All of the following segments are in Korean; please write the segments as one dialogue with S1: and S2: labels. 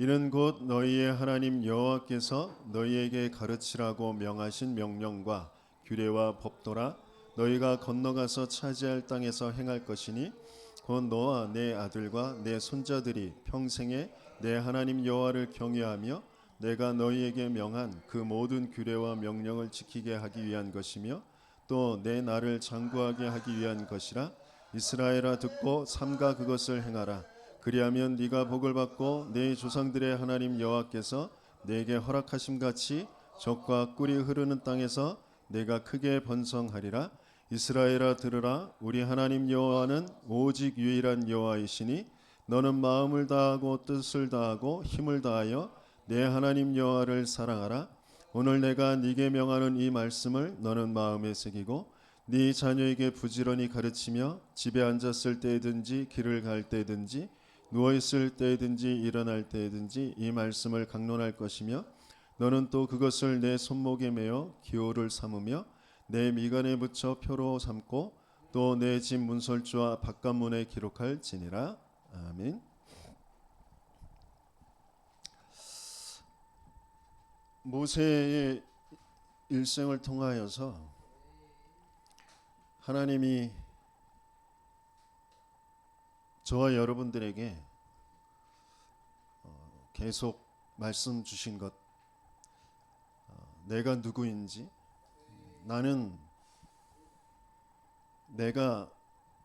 S1: 이는 곧 너희의 하나님 여호와께서 너희에게 가르치라고 명하신 명령과 규례와 법도라. 너희가 건너가서 차지할 땅에서 행할 것이니 곧 너와 내 아들과 내 손자들이 평생에 내 하나님 여호와를 경외하며 내가 너희에게 명한 그 모든 규례와 명령을 지키게 하기 위한 것이며 또 내 나를 장구하게 하기 위한 것이라. 이스라엘아, 듣고 삼가 그것을 행하라. 그리하면 네가 복을 받고 네 조상들의 하나님 여호와께서 네게 허락하심 같이 젖과 꿀이 흐르는 땅에서 네가 크게 번성하리라. 이스라엘아, 들으라. 우리 하나님 여호와는 오직 유일한 여호와이시니 너는 마음을 다하고 뜻을 다하고 힘을 다하여 내 하나님 여호와를 사랑하라. 오늘 내가 네게 명하는 이 말씀을 너는 마음에 새기고 네 자녀에게 부지런히 가르치며 집에 앉았을 때든지 길을 갈 때든지 누워있을 때든지 일어날 때든지 이 말씀을 강론할 것이며 너는 또 그것을 내 손목에 매어 기호를 삼으며 내 미간에 붙여 표로 삼고 또 내 집 문설주와 바깥문에 기록할지니라. 아멘. 모세의 일생을 통하여서 하나님이 저와 여러분들에게 계속 말씀 주신 것, 내가 누구인지, 나는 내가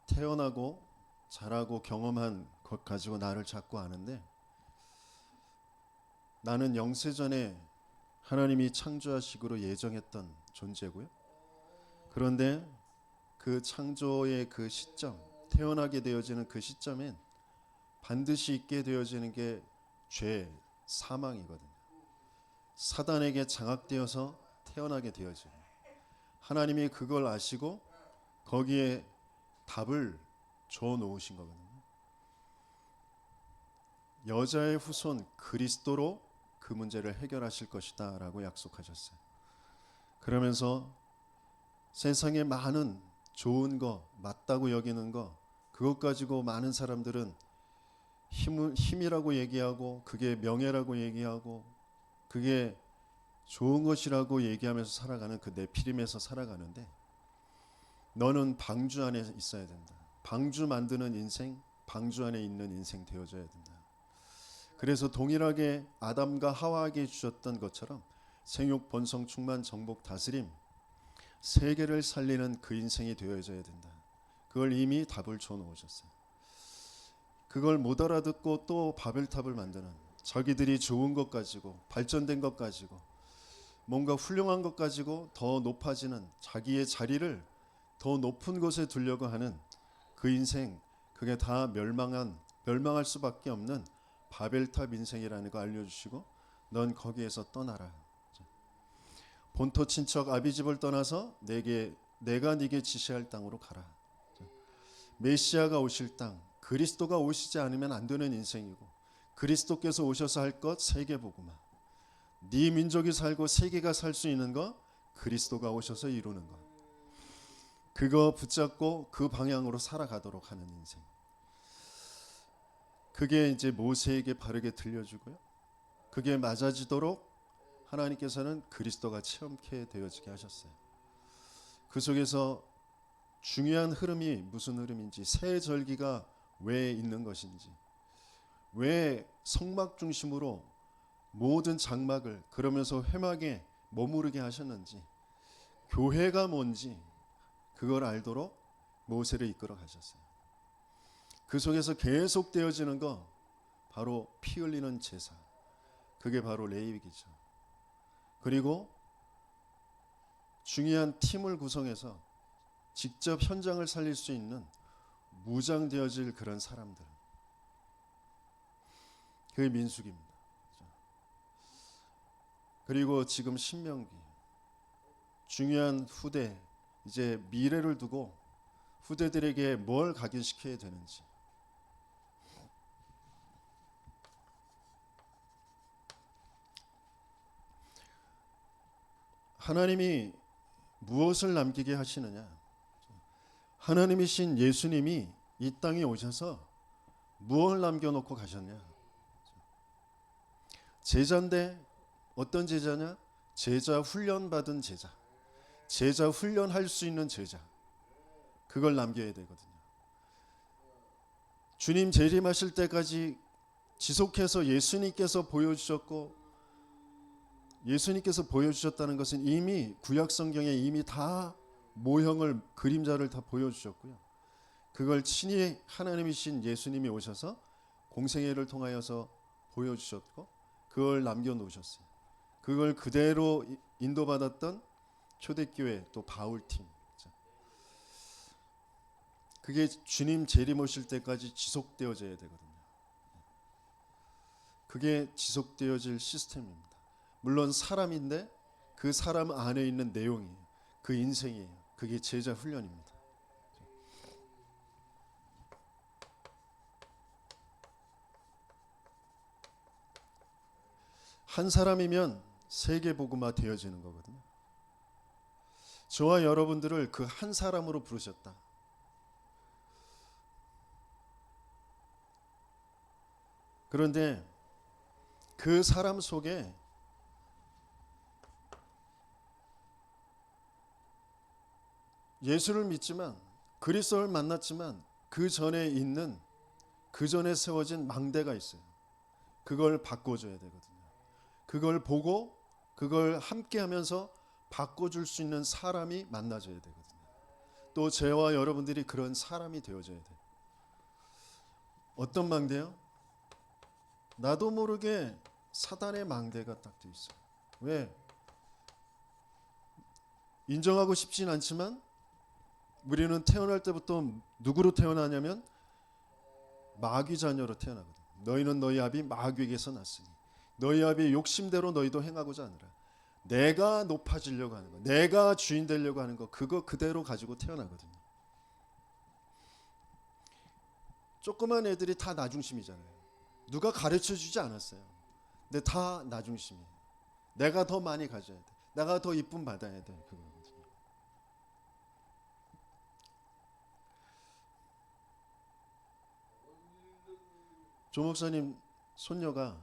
S1: 태어나고 자라고 경험한 것 가지고 나를 자꾸 아는데, 나는 영세전에 하나님이 창조하시기로 예정했던 존재고요. 그런데 그 창조의 그 시점, 태어나게 되어지는 그 시점엔 반드시 있게 되어지는 게 죄, 사망이거든요. 사단에게 장악되어서 태어나게 되어져요. 하나님이 그걸 아시고 거기에 답을 줘 놓으신 거거든요. 여자의 후손 그리스도로 그 문제를 해결하실 것이다 라고 약속하셨어요. 그러면서 세상에 많은 좋은 거, 맞다고 여기는 거, 그것 가지고 많은 사람들은 힘이라고 얘기하고 그게 명예라고 얘기하고 그게 좋은 것이라고 얘기하면서 살아가는 그 네피림에서 살아가는데, 너는 방주 안에 있어야 된다. 방주 만드는 인생, 방주 안에 있는 인생 되어줘야 된다. 그래서 동일하게 아담과 하와에게 주셨던 것처럼 생육, 번성, 충만, 정복, 다스림, 세계를 살리는 그 인생이 되어져야 된다. 그걸 이미 답을 줘 놓으셨어요. 그걸 못 알아듣고 또 바벨탑을 만드는, 자기들이 좋은 것 가지고 발전된 것 가지고 뭔가 훌륭한 것 가지고 더 높아지는, 자기의 자리를 더 높은 곳에 두려고 하는 그 인생, 그게 다 멸망할 수밖에 없는 바벨탑 인생이라는 거 알려주시고, 넌 거기에서 떠나라. 본토 친척 아비집을 떠나서 내가 네게 지시할 땅으로 가라. 메시아가 오실 땅, 그리스도가 오시지 않으면 안 되는 인생이고, 그리스도께서 오셔서 할 것 세계복음화. 네 민족이 살고 세계가 살 수 있는 거 그리스도가 오셔서 이루는 것. 그거 붙잡고 그 방향으로 살아가도록 하는 인생. 그게 이제 모세에게 바르게 들려주고요. 그게 맞아지도록 하나님께서는 그리스도가 체험케 되어지게 하셨어요. 그 속에서 중요한 흐름이 무슨 흐름인지, 새 절기가 왜 있는 것인지, 왜 성막 중심으로 모든 장막을 그러면서 회막에 머무르게 하셨는지, 교회가 뭔지 그걸 알도록 모세를 이끌어 가셨어요. 그 속에서 계속 되어지는 거 바로 피 흘리는 제사, 그게 바로 레위기죠. 그리고 중요한 팀을 구성해서 직접 현장을 살릴 수 있는 무장되어질 그런 사람들, 그게 민수기입니다. 그리고 지금 신명기, 중요한 후대, 이제 미래를 두고 후대들에게 뭘 각인시켜야 되는지, 하나님이 무엇을 남기게 하시느냐. 하나님이신 예수님이 이 땅에 오셔서 무엇을 남겨놓고 가셨냐. 하나님이 무엇을 남기게 하시느냐. 하나님이신 예수님이 이 땅에 오셔서 무엇을 남겨놓고 가셨냐. 하나님이 무엇을 남기게 하시느냐. 하나님이신 예수님이 이 땅에 오셔서 무엇을 남겨놓고 가셨냐. 하나님이 무엇을 남겨놓고 가셨냐. 무엇을 남겨놓고 가셨냐. 제자인데 어떤 제자냐? 제자 훈련 받은 제자. 제자 훈련할 수 있는 제자. 그걸 남겨야 되거든요. 주님 재림하실 때까지 지속해서 예수님께서 보여주셨고, 예수님께서 보여주셨다는 것은 이미 구약 성경에 이미 다 모형을, 그림자를 다 보여주셨고요. 그걸 친히 하나님이신 예수님이 오셔서 공생애를 통하여서 보여주셨고, 그걸 남겨놓으셨어요. 그걸 그대로 인도받았던 초대교회 또 바울팀, 그게 주님 재림 오실 때까지 지속되어져야 되거든요. 그게 지속되어질 시스템입니다. 물론 사람인데 그 사람 안에 있는 내용이에요. 그 인생이에요. 그게 제자 훈련입니다. 한 사람이면 세계 복음화 되어지는 거거든요. 저와 여러분들을 그 한 사람으로 부르셨다. 그런데 그 사람 속에 예수를 믿지만, 그리스도를 만났지만 그 전에 있는, 그 전에 세워진 망대가 있어요. 그걸 바꿔줘야 되거든요. 그걸 보고 그걸 함께 하면서 바꿔줄 수 있는 사람이 만나줘야 되거든요. 또 저와 여러분들이 그런 사람이 되어줘야 돼요. 어떤 망대요? 나도 모르게 사단의 망대가 딱 돼 있어요. 왜? 인정하고 싶진 않지만 우리는 태어날 때부터 누구로 태어나냐면 마귀 자녀로 태어나거든. 너희는 너희 아비 마귀에게서 났으니 너희 아비의 욕심대로 너희도 행하고자 하느라. 내가 높아지려고 하는 거, 내가 주인 되려고 하는 거, 그거 그대로 가지고 태어나거든요. 조그만 애들이 다 나중심이잖아요. 누가 가르쳐주지 않았어요. 근데 다 나중심이에요. 내가 더 많이 가져야 돼. 내가 더 이쁨 받아야 돼. 그거거든요. 조 목사님 손녀가,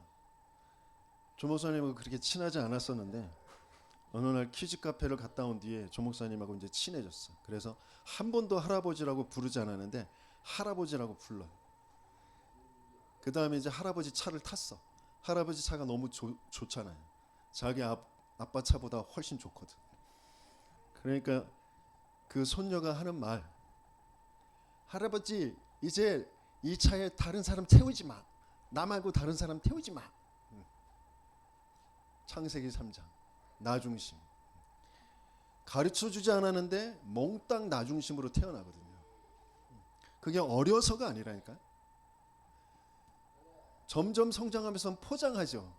S1: 조 목사님하고 그렇게 친하지 않았었는데 어느 날 키즈 카페를 갔다 온 뒤에 조 목사님하고 이제 친해졌어. 그래서 한 번도 할아버지라고 부르지 않았는데 할아버지라고 불러요. 그 다음에 이제 할아버지 차를 탔어. 할아버지 차가 너무 좋잖아요. 자기 아빠 차보다 훨씬 좋거든. 그러니까 그 손녀가 하는 말, 할아버지 이제 이 차에 다른 사람 태우지 마. 나 말고 다른 사람 태우지 마. 창세기 3장. 나중심. 가르쳐주지 않았는데 몽땅 나중심으로 태어나거든요. 그게 어려서가 아니라니까. 점점 성장하면서 포장하죠.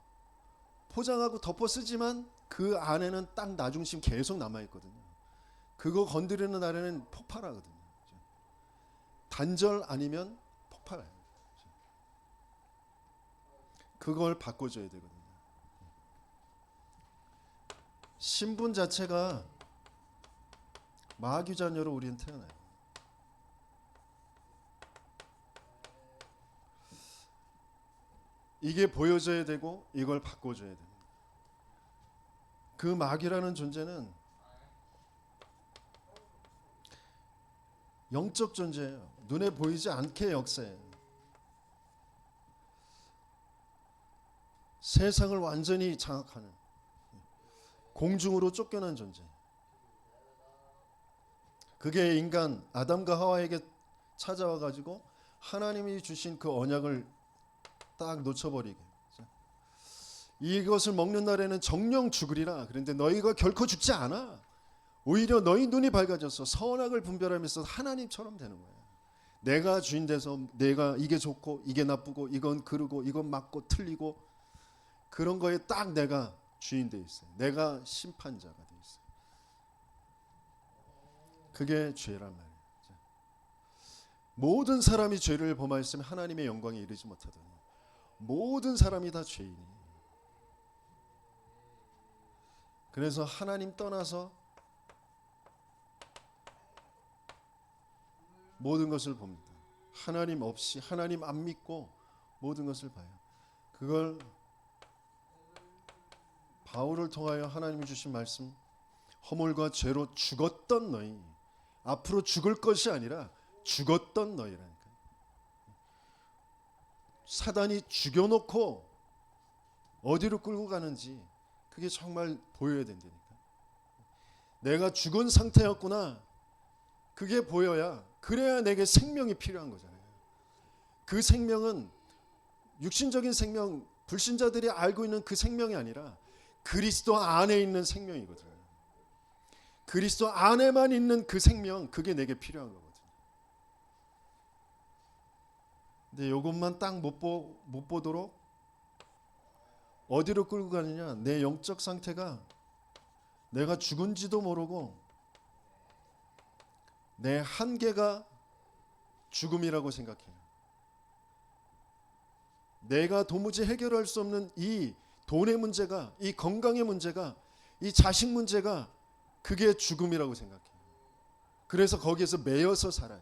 S1: 포장하고 덮어 쓰지만 그 안에는 딱 나중심 계속 남아있거든요. 그거 건드리는 날에는 폭발하거든요. 단절 아니면 폭발해요. 그걸 바꿔줘야 되거든요. 신분 자체가 마귀 자녀로 우리는 태어나요. 이게 보여져야 되고 이걸 바꿔줘야 됩니다. 그 마귀라는 존재는 영적 존재예요. 눈에 보이지 않게 역사해요. 세상을 완전히 장악하는, 공중으로 쫓겨난 존재. 그게 인간 아담과 하와에게 찾아와 가지고 하나님이 주신 그 언약을 딱 놓쳐버리게. 이것을 먹는 날에는 정령 죽으리라. 그런데 너희가 결코 죽지 않아. 오히려 너희 눈이 밝아져서 선악을 분별하면서 하나님처럼 되는 거예요. 내가 주인 돼서 내가 이게 좋고 이게 나쁘고 이건 그르고 이건 맞고 틀리고 그런 거에 딱 내가 주인 돼 있어요. 내가 심판자가 돼 있어요. 그게 죄란 말이에요. 모든 사람이 죄를 범하였으면 하나님의 영광에 이르지 못하더니 모든 사람이 다 죄인이에요. 그래서 하나님 떠나서 모든 것을 봅니다. 하나님 없이, 하나님 안 믿고 모든 것을 봐요. 그걸 바울을 통하여 하나님이 주신 말씀, 허물과 죄로 죽었던 너희, 앞으로 죽을 것이 아니라 죽었던 너희라니까. 사단이 죽여놓고 어디로 끌고 가는지 그게 정말 보여야 된다니까. 내가 죽은 상태였구나, 그게 보여야, 그래야 내게 생명이 필요한 거잖아요. 그 생명은 육신적인 생명, 불신자들이 알고 있는 그 생명이 아니라 그리스도 안에 있는 생명이거든요. 그리스도 안에만 있는 그 생명, 그게 내게 필요한 거거든요. 근데 이것만 딱 못 보도록 어디로 끌고 가느냐, 내 영적 상태가 내가 죽은지도 모르고 내 한계가 죽음이라고 생각해요. 내가 도무지 해결할 수 없는 이 돈의 문제가, 이 건강의 문제가, 이 자식 문제가, 그게 죽음이라고 생각해요. 그래서 거기에서 매여서 살아요.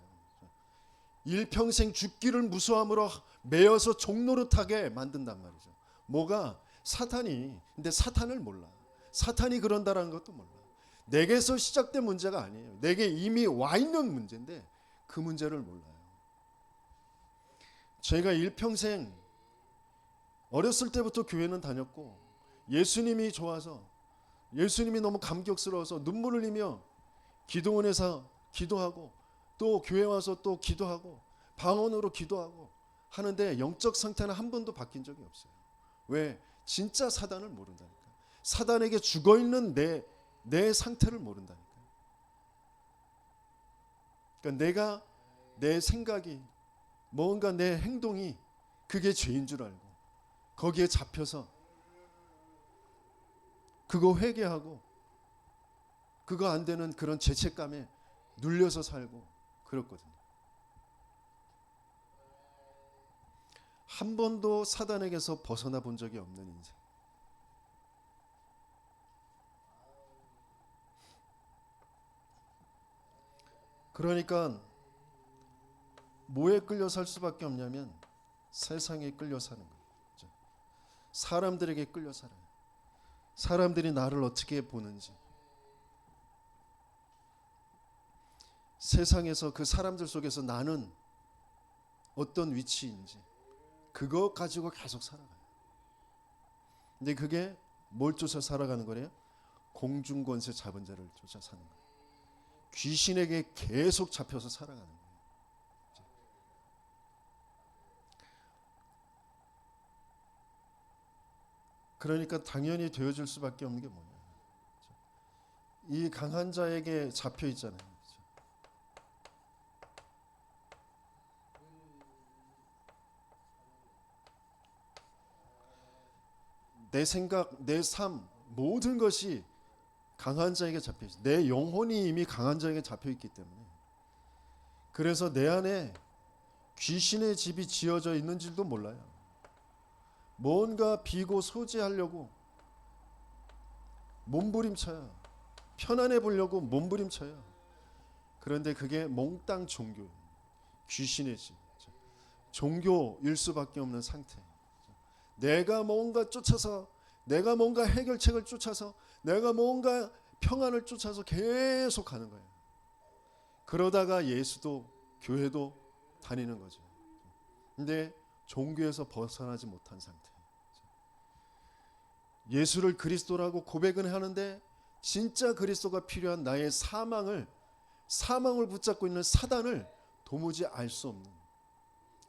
S1: 일평생 죽기를 무수함으로 매여서 종노릇하게 만든단 말이죠. 뭐가? 사탄이. 근데 사탄을 몰라. 사탄이 그런다라는 것도 몰라. 내게서 시작된 문제가 아니에요. 내게 이미 와 있는 문제인데 그 문제를 몰라요. 제가 일평생 어렸을 때부터 교회는 다녔고, 예수님이 좋아서, 예수님이 너무 감격스러워서 눈물을 흘리며 기도원에서 기도하고, 또 교회 와서 또 기도하고, 방언으로 기도하고 하는데 영적 상태는 한 번도 바뀐 적이 없어요. 왜? 진짜 사단을 모른다니까. 사단에게 죽어있는 내 상태를 모른다니까. 그러니까 내가, 내 생각이, 뭔가 내 행동이 그게 죄인 줄 알고 거기에 잡혀서 그거 회개하고 그거 안 되는 그런 죄책감에 눌려서 살고 그렇거든요. 한 번도 사단에게서 벗어나 본 적이 없는 인생. 그러니까 뭐에 끌려 살 수밖에 없냐면 세상에 끌려 사는 거예요. 사람들에게 끌려 살아요. 사람들이 나를 어떻게 보는지, 세상에서 그 사람들 속에서 나는 어떤 위치인지, 그거 가지고 계속 살아가요. 근데 그게 뭘 쫓아 살아가는 거래요? 공중권세 잡은 자를 쫓아 사는 거예요. 귀신에게 계속 잡혀서 살아가는 거예요. 그러니까 당연히 되어줄 수밖에 없는 게 뭐냐, 이 강한 자에게 잡혀 있잖아요. 내 생각, 내 삶, 모든 것이 강한 자에게 잡혀 있어요. 내 영혼이 이미 강한 자에게 잡혀 있기 때문에. 그래서 내 안에 귀신의 집이 지어져 있는 줄도 몰라요. 뭔가 비고 소지하려고 몸부림쳐요. 편안해 보려고 몸부림쳐요. 그런데 그게 몽땅 종교예요. 귀신의 집, 종교일 수밖에 없는 상태. 내가 뭔가 쫓아서, 내가 뭔가 해결책을 쫓아서, 내가 뭔가 평안을 쫓아서 계속 가는 거예요. 그러다가 예수도 교회도 다니는 거죠. 근데 종교에서 벗어나지 못한 상태. 예수를 그리스도라고 고백은 하는데 진짜 그리스도가 필요한 나의 사망을 붙잡고 있는 사단을 도무지 알 수 없는,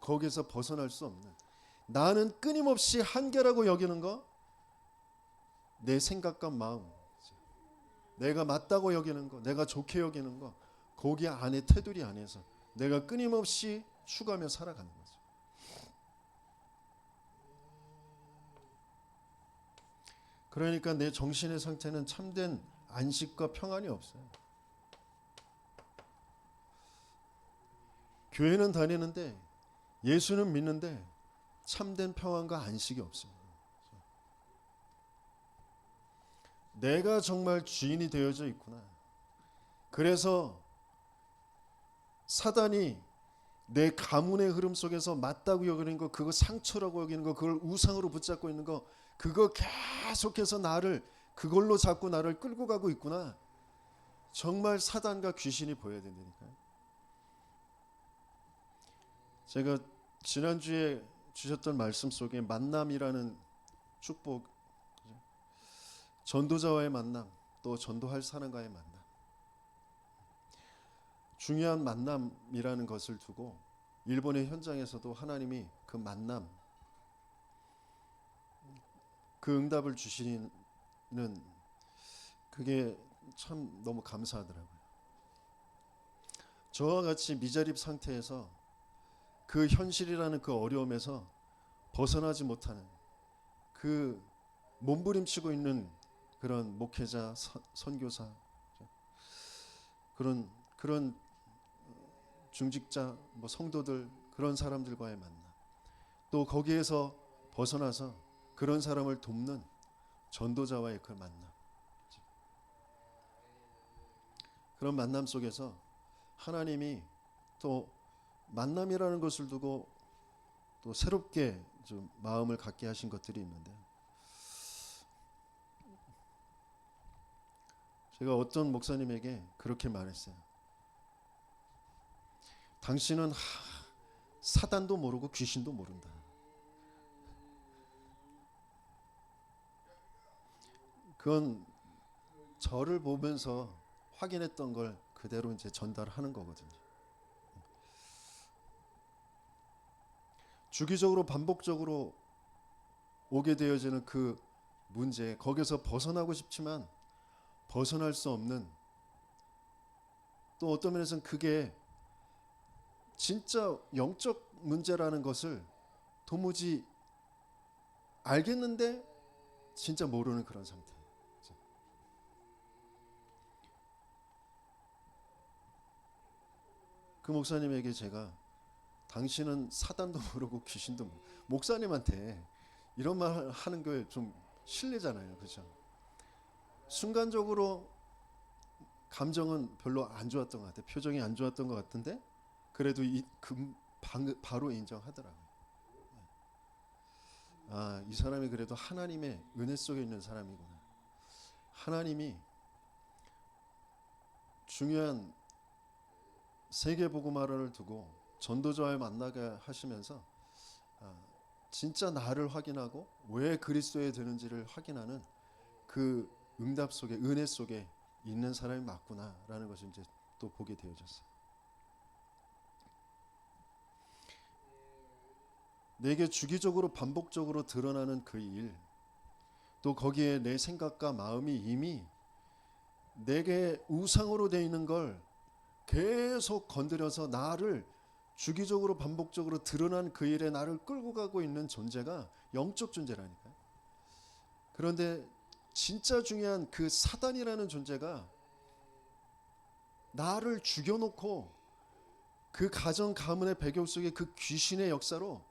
S1: 거기에서 벗어날 수 없는, 나는 끊임없이 한계라고 여기는 거, 내 생각과 마음, 내가 맞다고 여기는 거, 내가 좋게 여기는 거, 거기 안에 테두리 안에서 내가 끊임없이 추구하며 살아가는 거죠. 그러니까 내 정신의 상태는 참된 안식과 평안이 없어요. 교회는 다니는데, 예수는 믿는데 참된 평안과 안식이 없습니다. 내가 정말 주인이 되어져 있구나. 그래서 사단이 내 가문의 흐름 속에서 맞다고 여기는 거, 그거 상처라고 여기는 거, 그걸 우상으로 붙잡고 있는 거, 그거 계속해서 나를 그걸로 자꾸 나를 끌고 가고 있구나. 정말 사단과 귀신이 보여야 된다니까요. 제가 지난주에 주셨던 말씀 속에 만남이라는 축복, 전도자와의 만남, 또 전도할 사람과의 만남, 중요한 만남이라는 것을 두고 일본의 현장에서도 하나님이 그 만남, 그 응답을 주시는, 그게 참 너무 감사하더라고요. 저와 같이 미자립 상태에서 그 현실이라는 그 어려움에서 벗어나지 못하는, 그 몸부림치고 있는 그런 목회자, 선교사, 그런 중직자, 성도들, 그런 사람들과의 만남, 또 거기에서 벗어나서 그런 사람을 돕는 전도자와의 그 만남, 그런 만남 속에서 하나님이 또 만남이라는 것을 두고 또 새롭게 좀 마음을 갖게 하신 것들이 있는데, 제가 어떤 목사님에게 그렇게 말했어요. 당신은 사단도 모르고 귀신도 모른다. 그건 저를 보면서 확인했던 걸 그대로 이제 전달하는 거거든요. 주기적으로 반복적으로 오게 되어지는 그 문제, 거기서 벗어나고 싶지만 벗어날 수 없는, 또 어떤 면에서는 그게 진짜 영적 문제라는 것을 도무지 알겠는데 진짜 모르는 그런 상태. 그 목사님에게 제가 당신은 사단도 모르고 귀신도 모르고, 목사님한테 이런 말 하는 게 좀 실례잖아요, 그렇죠? 순간적으로 감정은 별로 안 좋았던 것 같아요. 표정이 안 좋았던 것 같은데 그래도 바로 인정하더라고요. 이 사람이 그래도 하나님의 은혜 속에 있는 사람이구나. 하나님이 중요한 세계복음화를 두고 전도자와 만나게 하시면서 진짜 나를 확인하고 왜 그리스도에 드는지를 확인하는 그 응답 속에, 은혜 속에 있는 사람이 맞구나라는 것을 이제 또 보게 되어졌어요. 내게 주기적으로 반복적으로 드러나는 그 일, 또 거기에 내 생각과 마음이 이미 내게 우상으로 되어 있는 걸 계속 건드려서 나를 주기적으로 반복적으로 드러난 그 일에 나를 끌고 가고 있는 존재가 영적 존재라니까요. 그런데 진짜 중요한 그 사단이라는 존재가 나를 죽여놓고 그 가정 가문의 배경 속에 그 귀신의 역사로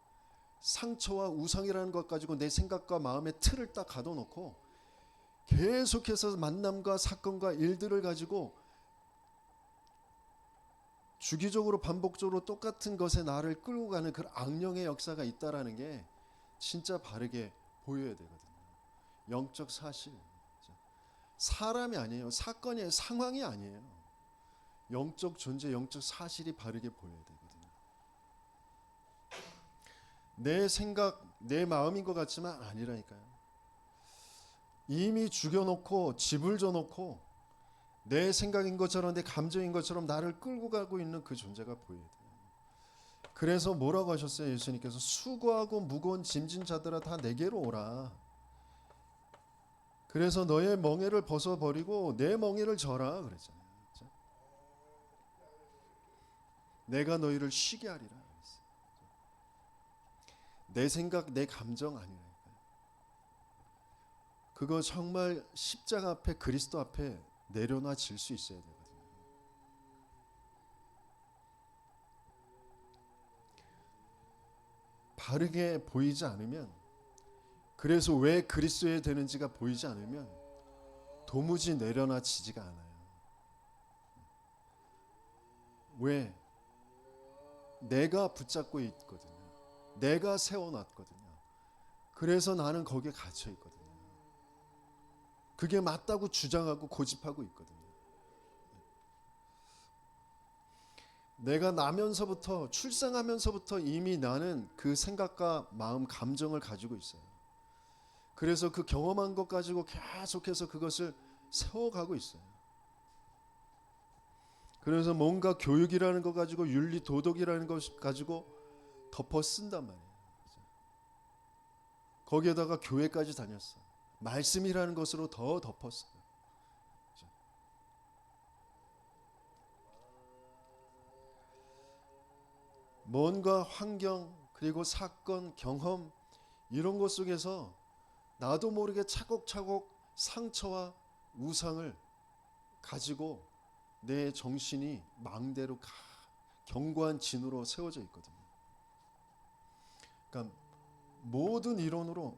S1: 상처와 우상이라는 것 가지고 내 생각과 마음의 틀을 딱 가둬놓고 계속해서 만남과 사건과 일들을 가지고 주기적으로 반복적으로 똑같은 것에 나를 끌고 가는 그 악령의 역사가 있다라는 게 진짜 바르게 보여야 되거든요. 영적 사실, 사람이 아니에요. 사건이 아니에요. 상황이 아니에요. 영적 존재, 영적 사실이 바르게 보여야 되거든요. 내 생각, 내 마음인 것 같지만 아니라니까요. 이미 죽여놓고 집을 져놓고 내 생각인 것처럼, 내 감정인 것처럼 나를 끌고 가고 있는 그 존재가 보여야 돼요. 그래서 뭐라고 하셨어요? 예수님께서 수고하고 무거운 짐진 자들아 다 내게로 오라. 그래서 너의 멍에를 벗어버리고 내 멍에를 져라 그랬잖아요. 그렇죠? 내가 너희를 쉬게 하리라. 내 생각, 내 감정 아니라니까요. 그거 정말 십자가 앞에, 그리스도 앞에 내려놔질 수 있어야 되거든요. 바르게 보이지 않으면, 그래서 왜 그리스도에 되는지가 보이지 않으면 도무지 내려놔지지가 않아요. 왜? 내가 붙잡고 있거든요. 내가 세워놨거든요. 그래서 나는 거기에 갇혀 있거든요. 그게 맞다고 주장하고 고집하고 있거든요. 내가 나면서부터, 출생하면서부터 이미 나는 그 생각과 마음, 감정을 가지고 있어요. 그래서 그 경험한 것 가지고 계속해서 그것을 세워가고 있어요. 그래서 뭔가 교육이라는 것 가지고, 윤리 도덕이라는 것 가지고 덮어 쓴단 말이에요. 거기에다가 교회까지 다녔어. 말씀이라는 것으로 더 덮었어요. 뭔가 환경, 그리고 사건, 경험, 이런 것 속에서 나도 모르게 차곡차곡 상처와 우상을 가지고 내 정신이 망대로 견고한 진으로 세워져 있거든요. 그러니까 모든 이론으로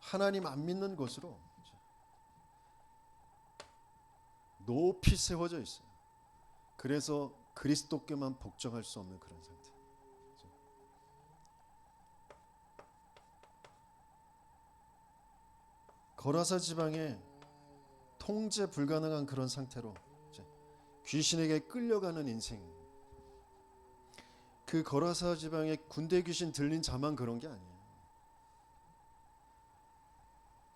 S1: 하나님 안 믿는 것으로 높이 세워져 있어요. 그래서 그리스도께만 복종할 수 없는 그런 상태. 거라사 지방에 통제 불가능한 그런 상태로 귀신에게 끌려가는 인생. 그 거라사 지방에 군대 귀신 들린 자만 그런 게 아니에요.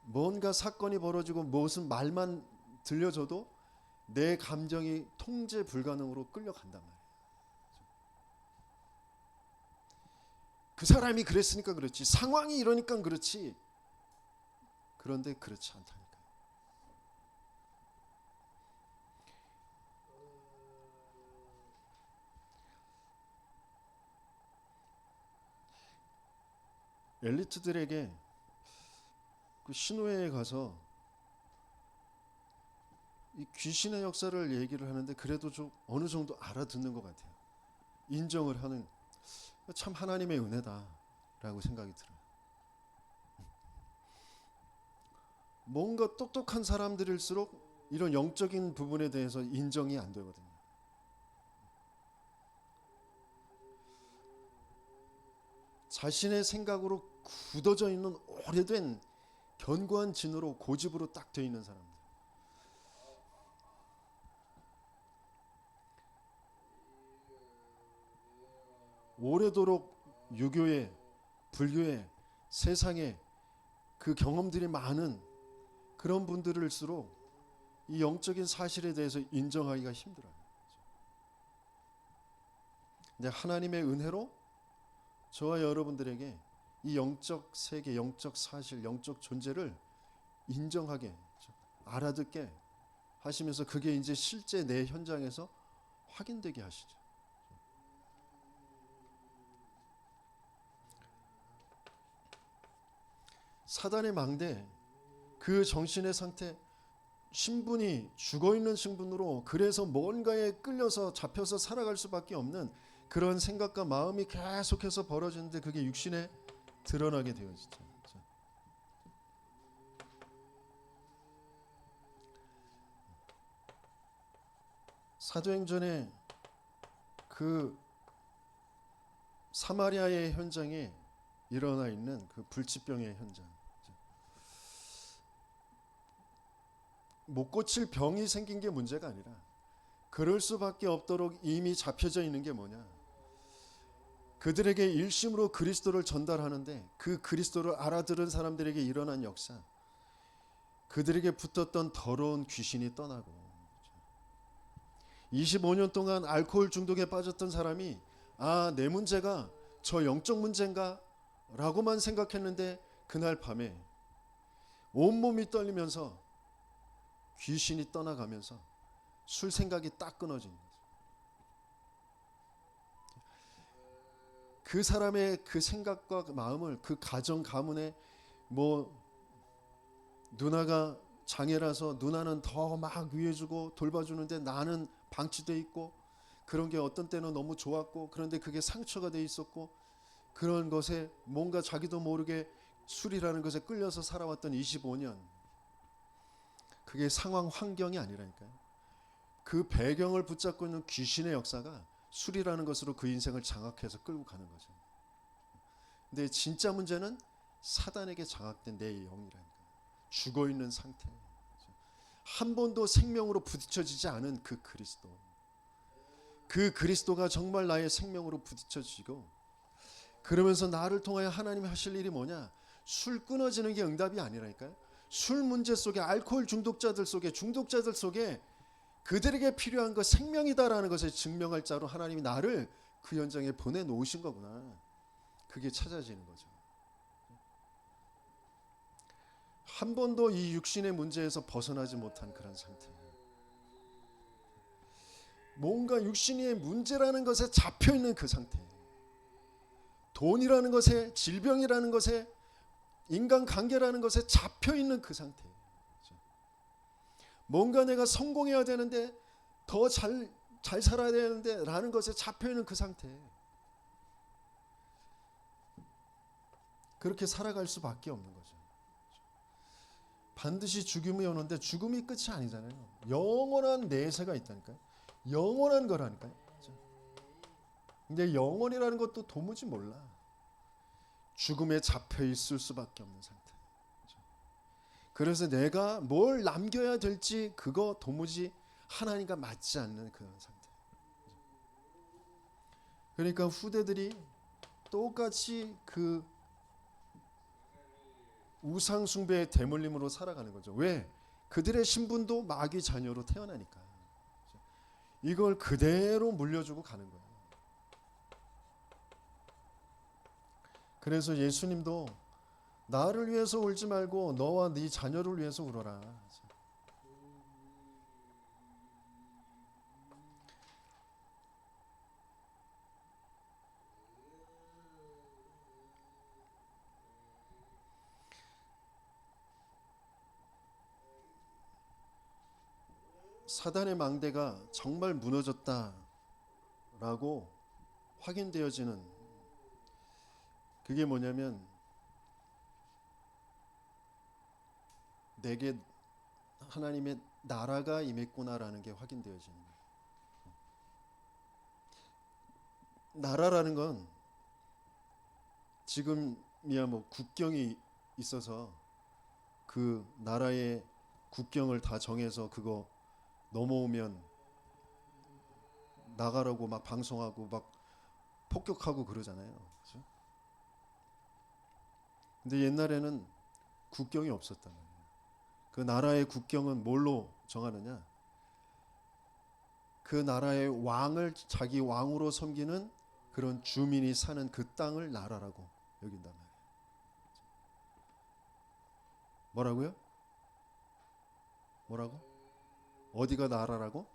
S1: 뭔가 사건이 벌어지고 무슨 말만 들려줘도 내 감정이 통제 불가능으로 끌려간단 말이에요. 그 사람이 그랬으니까 그렇지, 상황이 이러니까 그렇지. 그런데 그렇지 않다니까요. 엘리트들에게 그 신호회에 가서 이 귀신의 역사를 얘기를 하는데 그래도 좀 어느 정도 알아듣는 것 같아요. 인정을 하는, 참 하나님의 은혜다라고 생각이 들어요. 뭔가 똑똑한 사람들일수록 이런 영적인 부분에 대해서 인정이 안 되거든요. 자신의 생각으로 굳어져 있는 오래된 견고한 진으로, 고집으로 딱 돼 있는 사람들. 오래도록 유교에, 불교에, 세상에 그 경험들이 많은 그런 분들일수록 이 영적인 사실에 대해서 인정하기가 힘들어요. 근데 하나님의 은혜로 저와 여러분들에게 이 영적 세계, 영적 사실, 영적 존재를 인정하게, 알아듣게 하시면서 그게 이제 실제 내 현장에서 확인되게 하시죠. 사단의 망대, 그 정신의 상태, 신분이 죽어있는 신분으로, 그래서 뭔가에 끌려서 잡혀서 살아갈 수밖에 없는 그런 생각과 마음이 계속해서 벌어지는데 그게 육신에 드러나게 되어지죠. 사도행전에 그 사마리아의 현장에 일어나 있는 그 불치병의 현장, 못 고칠 병이 생긴 게 문제가 아니라 그럴 수밖에 없도록 이미 잡혀져 있는 게 뭐냐, 그들에게 일심으로 그리스도를 전달하는데 그 그리스도를 알아들은 사람들에게 일어난 역사, 그들에게 붙었던 더러운 귀신이 떠나고, 25년 동안 알코올 중독에 빠졌던 사람이 내 문제가 저 영적 문제인가 라고만 생각했는데 그날 밤에 온몸이 떨리면서 귀신이 떠나가면서 술 생각이 딱 끊어진 거죠. 그 사람의 그 생각과 그 마음을, 그 가정 가문에 누나가 장애라서 누나는 더 막 위해주고 돌봐주는데 나는 방치돼 있고, 그런 게 어떤 때는 너무 좋았고, 그런데 그게 상처가 돼 있었고, 그런 것에 뭔가 자기도 모르게 술이라는 것에 끌려서 살아왔던 25년, 그게 상황 환경이 아니라니까요. 그 배경을 붙잡고 있는 귀신의 역사가 술이라는 것으로 그 인생을 장악해서 끌고 가는 거죠. 근데 진짜 문제는 사단에게 장악된 내 영이라니까요. 죽어있는 상태. 한 번도 생명으로 부딪혀지지 않은 그 그리스도. 그 그리스도가 정말 나의 생명으로 부딪혀지고, 그러면서 나를 통하여 하나님이 하실 일이 뭐냐? 술 끊어지는 게 응답이 아니라니까요. 술 문제 속에, 알코올 중독자들 속에 그들에게 필요한 것 생명이다라는 것을 증명할 자로 하나님이 나를 그 현장에 보내놓으신 거구나. 그게 찾아지는 거죠. 한 번도 이 육신의 문제에서 벗어나지 못한 그런 상태. 뭔가 육신의 문제라는 것에 잡혀있는 그 상태. 돈이라는 것에, 질병이라는 것에, 인간관계라는 것에 잡혀있는 그 상태. 뭔가 내가 성공해야 되는데, 더 잘 살아야 되는데 라는 것에 잡혀있는 그 상태. 그렇게 살아갈 수밖에 없는 거죠. 반드시 죽음이 오는데 죽음이 끝이 아니잖아요. 영원한 내세가 있다니까요. 영원한 거라니까요. 근데 영원이라는 것도 도무지 몰라. 죽음에 잡혀 있을 수밖에 없는 상태. 그래서 내가 뭘 남겨야 될지 그거 도무지 하나님과 맞지 않는 그런 상태. 그러니까 후대들이 똑같이 그 우상 숭배의 대물림으로 살아가는 거죠. 왜? 그들의 신분도 마귀 자녀로 태어나니까. 이걸 그대로 물려주고 가는 거예요. 그래서 예수님도 나를 위해서 울지 말고 너와 네 자녀를 위해서 울어라. 사단의 망대가 정말 무너졌다라고 확인되어지는 그게 뭐냐면, 내게 하나님의 나라가 임했구나라는 게 확인되어지는 거예요. 나라라는 건 지금이야 뭐 국경이 있어서 그 나라의 국경을 다 정해서 그거 넘어오면 나가라고 막 방송하고 막 폭격하고 그러잖아요. 그렇죠? 근데 옛날에는 국경이 없었단 말이에요. 그 나라의 국경은 뭘로 정하느냐? 그 나라의 왕을 자기 왕으로 섬기는 그런 주민이 사는 그 땅을 나라라고 여긴단 말이에요. 뭐라고요? 뭐라고? 어디가 나라라고?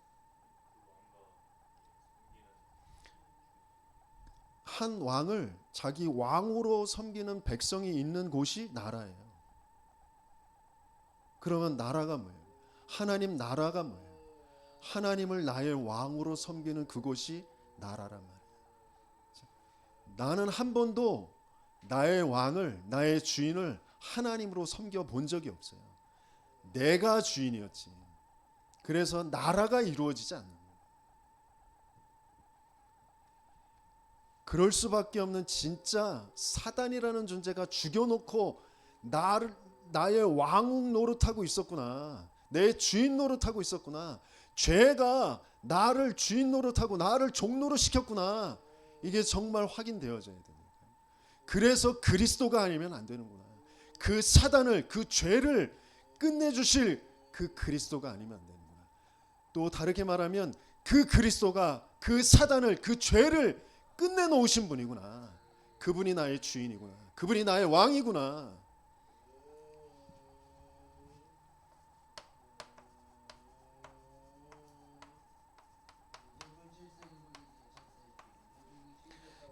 S1: 한 왕을 자기 왕으로 섬기는 백성이 있는 곳이 나라예요. 그러면 나라가 뭐예요? 하나님 나라가 뭐예요? 하나님을 나의 왕으로 섬기는 그곳이 나라란 말이에요. 나는 한 번도 나의 왕을, 나의 주인을 하나님으로 섬겨 본 적이 없어요. 내가 주인이었지. 그래서 나라가 이루어지지 않는 거예요. 그럴 수밖에 없는 진짜 사단이라는 존재가 죽여놓고 나의 왕 노릇하고 있었구나. 내 주인 노릇하고 있었구나. 죄가 나를 주인 노릇하고 나를 종 노릇시켰구나. 이게 정말 확인되어져야 됩니다. 그래서 그리스도가 아니면 안 되는구나. 그 사단을, 그 죄를 끝내주실 그 그리스도가 아니면 안 되는구나. 또 다르게 말하면 그 그리스도가 그 사단을, 그 죄를 끝내놓으신 분이구나. 그분이 나의 주인이구나. 그분이 나의 왕이구나.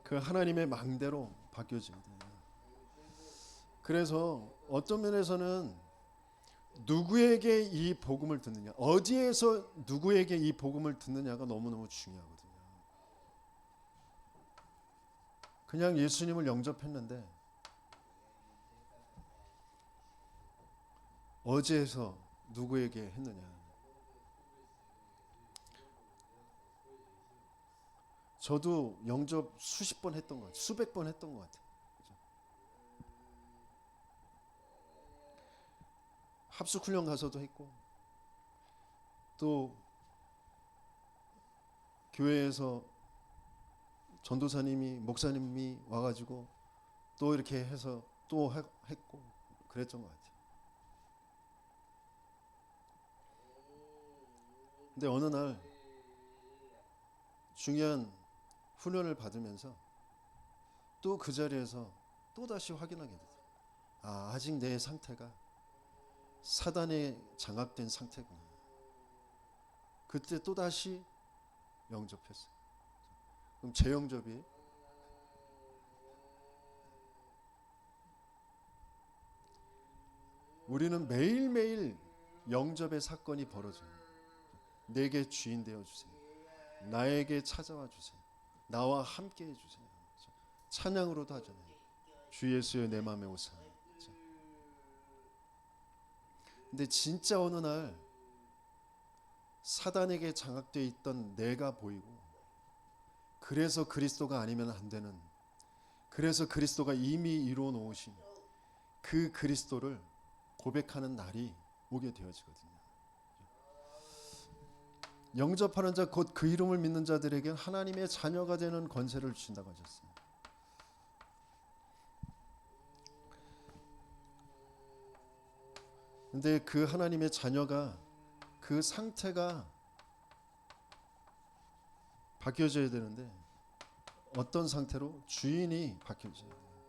S1: 그 하나님의 망대로 바뀌어집니다. 그래서 어떤 면에서는 누구에게 이 복음을 듣느냐, 어디에서 누구에게 이 복음을 듣느냐가 너무너무 중요하거든요. 그냥 예수님을 영접했는데 어디에서 누구에게 했느냐? 저도 영접 수십 번 했던 것 같아요. 수백 번 했던 것 같아요. 합숙훈련 가서도 했고, 또 교회에서 전도사님이 목사님이 와가지고 또 이렇게 해서 또 했고 그랬던 것 같아요. 근데 어느 날 중요한 훈련을 받으면서 또 그 자리에서 또 다시 확인하게 되더라고요. 아직 내 상태가 사단에 장악된 상태구나. 그때 또 다시 영접했어요. 그럼 재영접이 우리는 매일매일 영접의 사건이 벌어져요. 내게 주인 되어 주세요. 나에게 찾아와 주세요. 나와 함께 해 주세요. 찬양으로도 하잖아요. 주 예수여 내 마음에 오사. 근데 진짜 어느 날 사단에게 장악되어 있던 내가 보이고, 그래서 그리스도가 아니면 안 되는, 그래서 그리스도가 이미 이루어 놓으신 그 그리스도를 고백하는 날이 오게 되어지거든요. 영접하는 자 곧 그 이름을 믿는 자들에게 하나님의 자녀가 되는 권세를 주신다고 하셨어요. 근데 그 하나님의 자녀가 그 상태가 바뀌어져야 되는데 어떤 상태로? 주인이 바뀌어져야 돼요.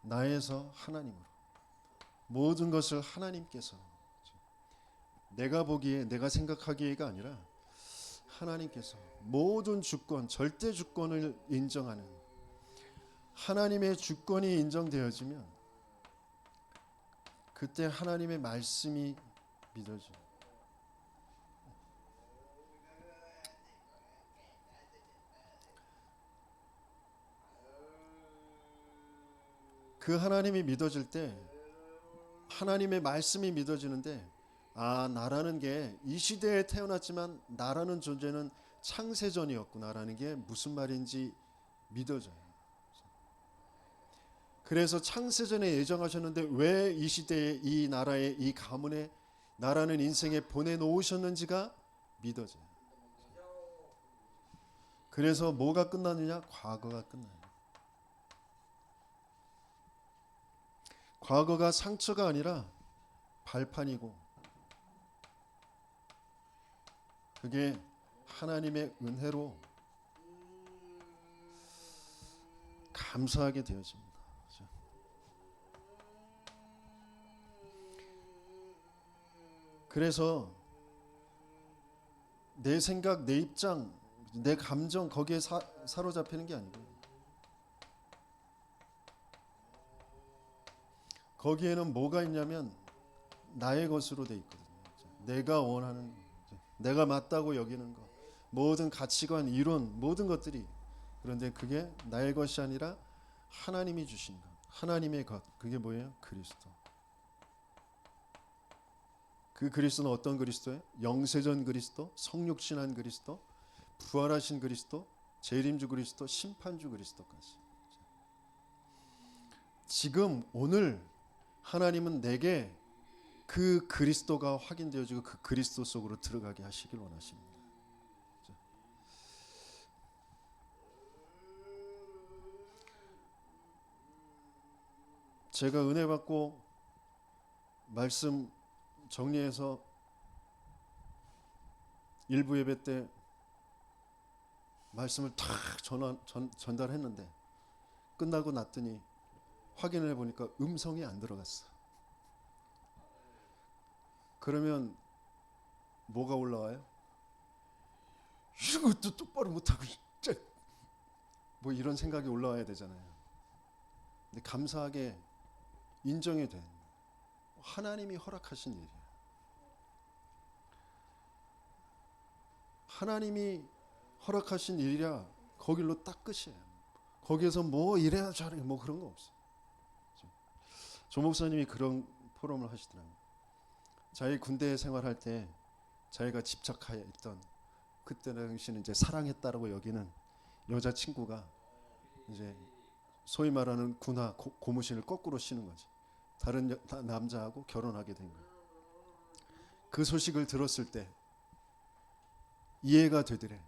S1: 나에서 하나님으로. 모든 것을 하나님께서, 내가 보기에 내가 생각하기에가 아니라 하나님께서 모든 주권, 절대 주권을 인정하는, 하나님의 주권이 인정되어지면 그때 하나님의 말씀이 믿어져요. 그 하나님이 믿어질 때, 하나님의 말씀이 믿어지는데, 나라는 게 이 시대에 태어났지만 나라는 존재는 창세전이었구나라는 게 무슨 말인지 믿어져요. 그래서 창세전에 예정하셨는데 왜 이 시대에 이 나라에 이 가문에 나라는 인생에 보내놓으셨는지가 믿어져요. 그래서 뭐가 끝나느냐? 과거가 끝나요. 과거가 상처가 아니라 발판이고, 그게 하나님의 은혜로 감사하게 되어집니다. 그래서 내 생각, 내 입장, 내 감정 거기에 사로잡히는 게 아니고, 거기에는 뭐가 있냐면 나의 것으로 돼 있거든요. 내가 원하는, 내가 맞다고 여기는 것, 모든 가치관, 이론, 모든 것들이, 그런데 그게 나의 것이 아니라 하나님이 주신 것, 하나님의 것. 그게 뭐예요? 그리스도. 그 그리스도는 어떤 그리스도예요? 영세전 그리스도, 성육신한 그리스도, 부활하신 그리스도, 재림주 그리스도, 심판주 그리스도까지. 지금 오늘 하나님은 내게 그 그리스도가 확인되어지고 그 그리스도 속으로 들어가게 하시길 원하십니다. 제가 은혜 받고 말씀 정리해서 일부 예배 때 말씀을 탁 전달했는데 끝나고 났더니 확인을 해보니까 음성이 안 들어갔어. 그러면 뭐가 올라와요? 이것도 똑바로 못하고 진짜 뭐 이런 생각이 올라와야 되잖아요. 근데 감사하게 인정이 된, 하나님이 허락하신 일이에요. 하나님이 허락하신 일이라 거길로 딱 끝이에요. 거기에서 뭐 이래야 저래 뭐 그런 거 없어요. 조 목사님이 그런 포럼을 하시더라고요. 자기 군대 생활할 때 자기가 집착하였던 그때 당시는 이제 사랑했다라고 여기는 여자 친구가 이제 소위 말하는 군화 고무신을 거꾸로 신은 거지. 다른 남자하고 결혼하게 된 거예요. 그 소식을 들었을 때 이해가 되더래.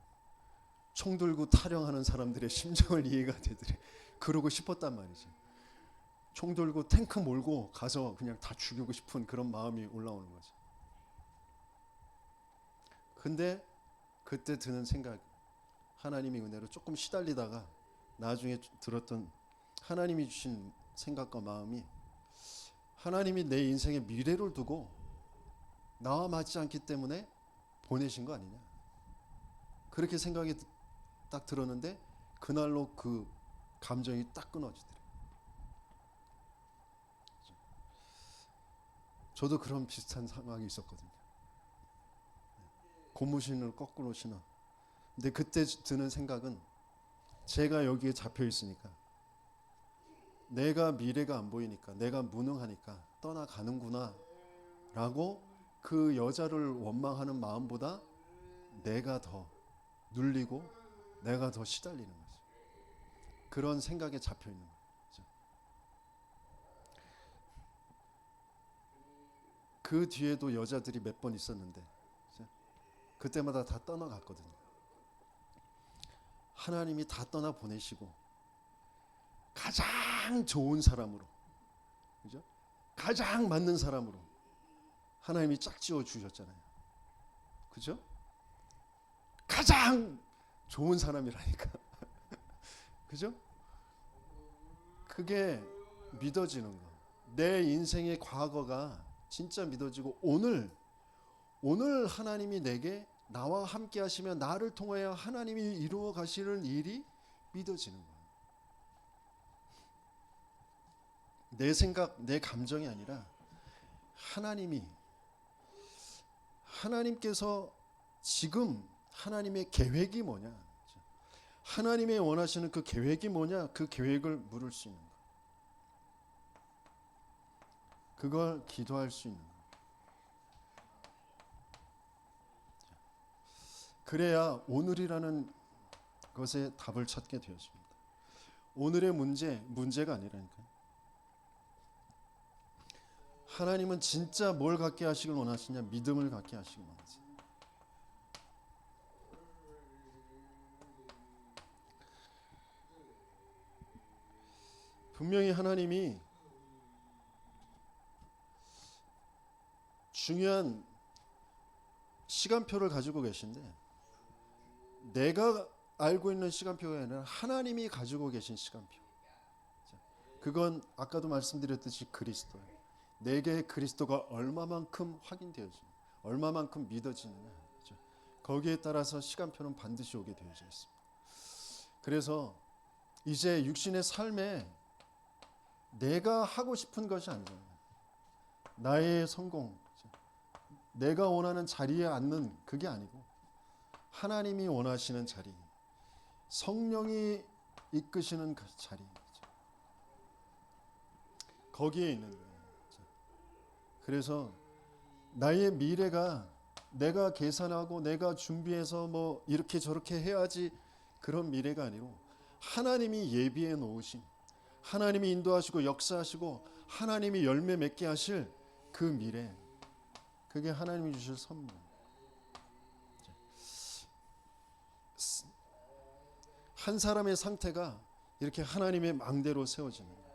S1: 총 들고 타령하는 사람들의 심정을 이해가 되더래. 그러고 싶었단 말이지. 총 들고 탱크 몰고 가서 그냥 다 죽이고 싶은 그런 마음이 올라오는 거지. 근데 그때 드는 생각, 하나님의 은혜로 조금 시달리다가 나중에 들었던 하나님이 주신 생각과 마음이, 하나님이 내 인생의 미래를 두고 나와 맞지 않기 때문에 보내신 거 아니냐, 그렇게 생각이 딱 들었는데 그날로 그 감정이 딱 끊어지더래요. 저도 그런 비슷한 상황이 있었거든요. 고무신을 거꾸로 신어. 근데 그때 드는 생각은, 제가 여기에 잡혀 있으니까, 내가 미래가 안 보이니까, 내가 무능하니까 떠나가는구나 라고 그 여자를 원망하는 마음보다 내가 더 눌리고 내가 더 시달리는 거죠. 그런 생각에 잡혀 있는 거죠. 그 뒤에도 여자들이 몇 번 있었는데 그때마다 다 떠나갔거든요. 하나님이 다 떠나 보내시고 가장 좋은 사람으로, 그죠? 가장 맞는 사람으로 하나님이 짝지어 주셨잖아요. 그죠? 가장 좋은 사람이라니까. 그죠? 그게 믿어지는 거. 내 인생의 과거가 진짜 믿어지고, 오늘 하나님이 내게 나와 함께 하시며 나를 통하여 하나님이 이루어 가시는 일이 믿어지는 거예요. 내 생각, 내 감정이 아니라 하나님께서 지금 하나님의 계획이 뭐냐, 하나님의 원하시는 그 계획이 뭐냐, 그 계획을 물을 수 있는 거, 그걸 기도할 수 있는 거. 그래야 오늘이라는 것에 답을 찾게 되었습니다. 오늘의 문제가 아니라니까요. 하나님은 진짜 뭘 갖게 하시길 원하시냐? 믿음을 갖게 하시길 원하세요. 분명히 하나님이 중요한 시간표를 가지고 계신데, 내가 알고 있는 시간표가 아니라 하나님이 가지고 계신 시간표. 그건 아까도 말씀드렸듯이 그리스도예요. 내게 그리스도가 얼마만큼 확인되어지냐, 얼마만큼 믿어지느냐, 거기에 따라서 시간표는 반드시 오게 되어져 있습니다. 그래서 이제 육신의 삶에 내가 하고 싶은 것이 아니잖아요. 나의 성공, 내가 원하는 자리에 앉는 그게 아니고 하나님이 원하시는 자리, 성령이 이끄시는 그 자리, 거기에 있는 거예요. 그래서 나의 미래가 내가 계산하고 내가 준비해서 뭐 이렇게 저렇게 해야지, 그런 미래가 아니고 하나님이 예비해 놓으신, 하나님이 인도하시고 역사하시고 하나님이 열매 맺게 하실 그 미래, 그게 하나님이 주실 선물. 한 사람의 상태가 이렇게 하나님의 망대로 세워지는 거예요.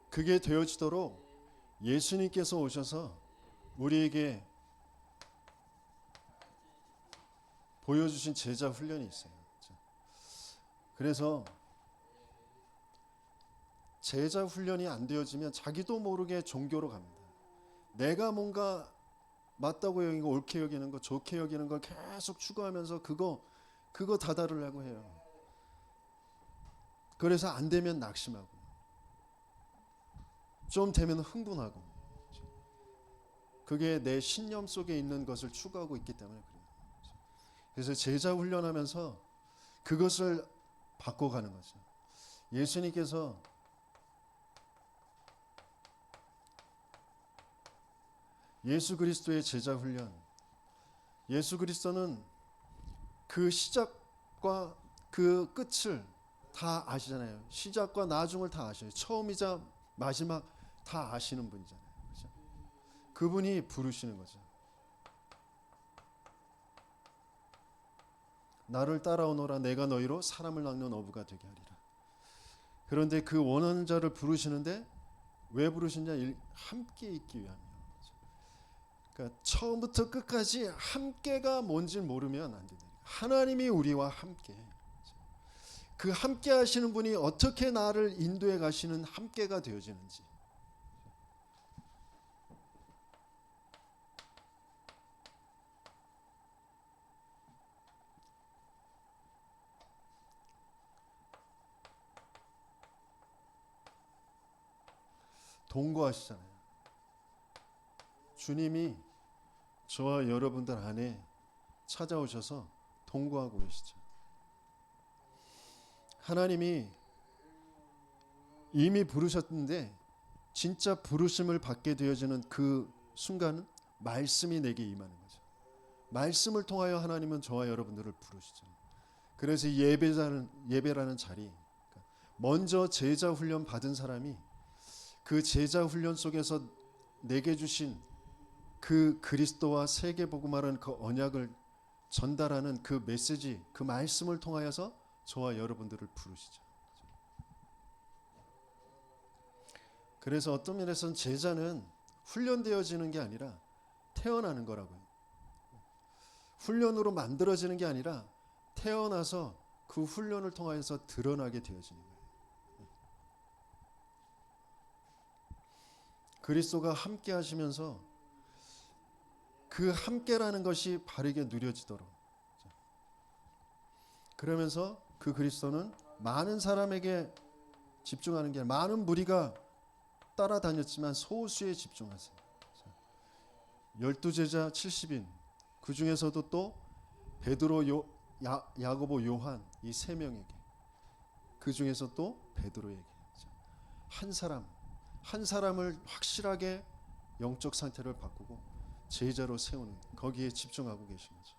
S1: 그게 되어지도록 예수님께서 오셔서 우리에게 보여주신 제자 훈련이 있어요. 그래서 제자 훈련이 안 되어지면 자기도 모르게 종교로 갑니다. 내가 뭔가 맞다고 여기고 옳게 여기는 거, 좋게 여기는 걸 계속 추구하면서 그거 다다르려고 해요. 그래서 안 되면 낙심하고, 좀 되면 흥분하고, 그게 내 신념 속에 있는 것을 추구하고 있기 때문에 그래요. 그래서 제자 훈련하면서 그것을 바꿔가는 거죠. 예수님께서 예수 그리스도의 제자 훈련. 예수 그리스도는 그 시작과 그 끝을 다 아시잖아요. 시작과 나중을 다 아셔요. 처음이자 마지막 다 아시는 분이잖아요. 그렇죠? 그분이 부르시는 거죠. 나를 따라오너라 내가 너희로 사람을 낚는 어부가 되게 하리라. 그런데 그 원하는 자를 부르시는데 왜 부르시냐? 함께 있기 위함이에요. 그러니까 처음부터 끝까지 함께가 뭔지 모르면 안 된다. 하나님이 우리와 함께. 그 함께 하시는 분이 어떻게 나를 인도해 가시는 함께가 되어지는지. 동거하시잖아요. 주님이 저와 여러분들 안에 찾아오셔서 동거하고 계시죠. 하나님이 이미 부르셨는데 진짜 부르심을 받게 되어지는 그 순간은 말씀이 내게 임하는 거죠. 말씀을 통하여 하나님은 저와 여러분들을 부르시죠. 그래서 예배라는 자리, 먼저 제자 훈련 받은 사람이 그 제자 훈련 속에서 내게 주신 그 그리스도와 세계 복음화라는 그 언약을 전달하는 그 메시지, 그 말씀을 통하여서 저와 여러분들을 부르시죠. 그래서 어떤 면에서는 제자는 훈련되어지는 게 아니라 태어나는 거라고요. 훈련으로 만들어지는 게 아니라 태어나서 그 훈련을 통하여서 드러나게 되어지는 거예요. 그리스도가 함께 하시면서 그 함께라는 것이 바르게 누려지도록, 그러면서 그 그리스도는 많은 사람에게 집중하는 게 아니라 많은 무리가 따라다녔지만 소수에 집중하세요. 12제자 70인 그 중에서도 또 베드로, 야고보, 요한 이 세 명에게, 그 중에서 또 베드로에게 한 사람을 확실하게 영적 상태를 바꾸고 제자로 세우는, 거기에 집중하고 계신 거죠.